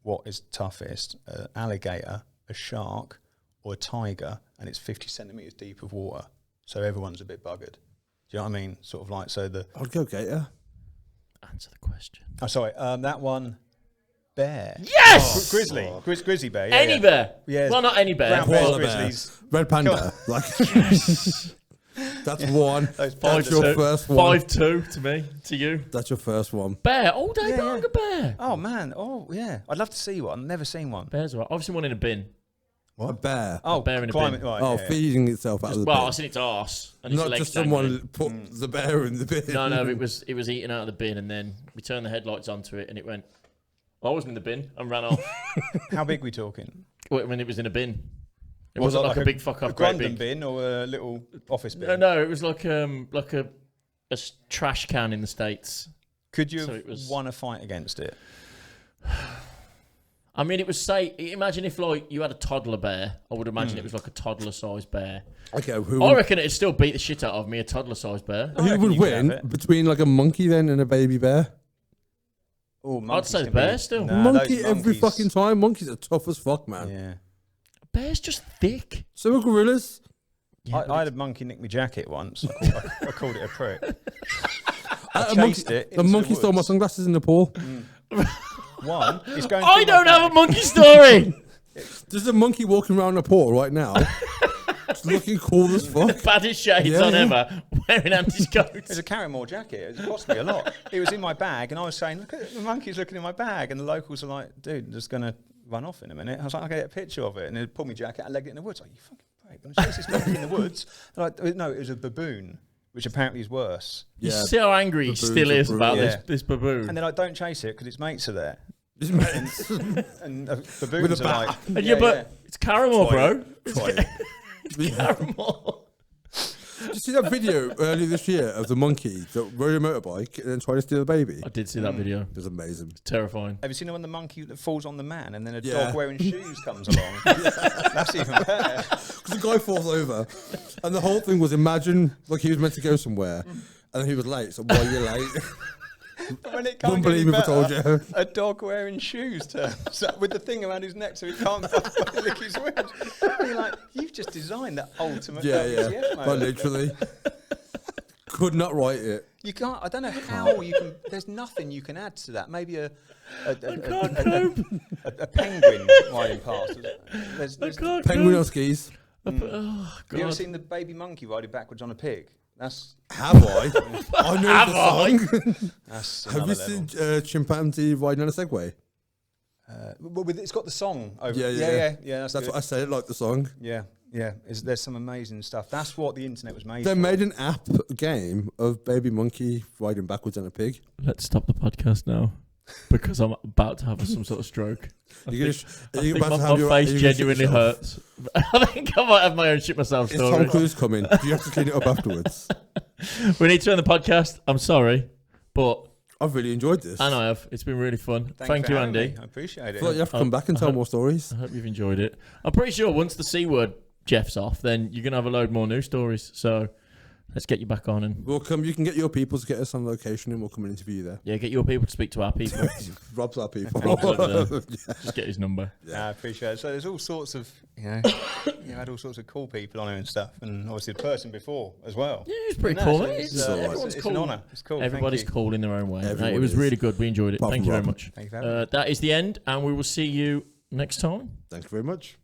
what is toughest, an alligator, a shark, or a tiger, and it's 50 centimetres deep of water. So everyone's a bit buggered. Do you know what I mean? Sort of like, so the... I'd go gator. Answer the question. Oh, sorry. That one, bear. Yes! Grizzly. Grizzly bear. Yeah, any bear. Yeah. Well, not any bear. Brown bears, Koala grizzlies. Red panda. Like, that's one. That's your first one. 5-2 to me, to you. That's your first one. Bear, all day long a bear. Oh, man. Oh, yeah. I'd love to see one. I've never seen one. Bears are right. I've seen one in a bin. What? A bear. Oh, a bear in a climate, bin. Right, oh, feeding itself out of the bin. Well, I've seen its arse and its Not legs just someone dangling. put the bear in the bin. No, it was eating out of the bin, and then we turned the headlights onto it, and it went. I wasn't in the bin and ran off. How big are we talking? Well, when it was in a bin. It wasn't like a big fuck off. A Grundon bin or a little office bin? No, it was like a trash can in the States. Could you have won a fight against it? I mean, it was imagine if like you had a toddler bear. I would imagine it was like a toddler-sized bear. Okay, I reckon it'd still beat the shit out of me, a toddler-sized bear. Who would win between like a monkey then and a baby bear? Oh, I'd say the bear still. Monkey every fucking time. Monkeys are tough as fuck, man. Yeah. Bear's just thick. So are gorillas. Yeah, I had a monkey nick my jacket once. I called it a prick. I chased it. The monkey stole my sunglasses in Nepal. One, it's going. I don't have a monkey story. There's a monkey walking around Nepal right now. It's looking cool as fuck. Baddest shades on ever, wearing Andy's coat. It's a Carrymore jacket. It cost me a lot. It was in my bag, and I was saying, "Look at the monkey's looking in my bag," and the locals are like, "Dude, just gonna run off in a minute." I was like, "I'll get a picture of it," and they pulled my jacket and legged it in the woods. Like, you fucking break. I'm chasing this monkey in the woods. Like, no, it was a baboon, which apparently is worse. You see how angry he still is about this baboon. And then I don't chase it because its mates are there. His mates. And baboons With a are bat. like, but it's Carrymore, bro. Yeah. Carrymore. Did you see that video earlier this year of the monkey that rode a motorbike and then tried to steal a baby? I did see that video. It was amazing. It's terrifying. Have you seen the one the monkey that falls on the man and then a dog wearing shoes comes along? That's even better. Because the guy falls over, and the whole thing was, imagine like he was meant to go somewhere, and then he was late. So why are you late? When it can't Wouldn't get any believe me if I told better, you. a dog wearing shoes turns up with the thing around his neck so he can't lick his wounds. And you're like, you've just designed that ultimate WTF But mode. literally, could not write it. You can't. I don't know how you can. There's nothing you can add to that. Maybe a penguin riding past. Penguin on skis. Oh, Have you ever God. seen the baby monkey riding backwards on a pig? That's Have I? I know the song. that's Have another you level. seen chimpanzee riding on a Segway? It's got the song over. Yeah. That's That's good. what I said. Like the song. Yeah. There's some amazing stuff. That's what the internet was made They for. made an app game of baby monkey riding backwards on a pig. Let's stop the podcast now because I'm about to have some sort of stroke. I think my face genuinely hurts. I think I might have my own shit myself Is Tom story. Cruise coming? Do you have to clean it up afterwards? We need to end the podcast. I'm sorry, but I've really enjoyed this. I know I have. It's been really fun. Thanks Thank for you, having Andy. me. I appreciate I it. feel like you have to come back and tell more stories. I hope you've enjoyed it. I'm pretty sure once the C word Jeff's off, then you're gonna have a load more news stories. So let's get you back on and We'll come. You can get your people to get us on location, and we'll come and interview you there. yeah, get your people to speak to our people. Rob's our people. Rob's over there. Just get his number. I appreciate it. So there's all sorts of, I had all sorts of cool people on here and stuff, and obviously the person before as well. Yeah, it's pretty And cool. that's- It's, everyone's it's cool. an honour. It's cool. Everybody's Thank you. cool in their own way. Everyone It was is. really good. We enjoyed it. Apart Thank from you very Rob. much. Thank you for having me. That is the end, and we will see you next time. Thank you very much.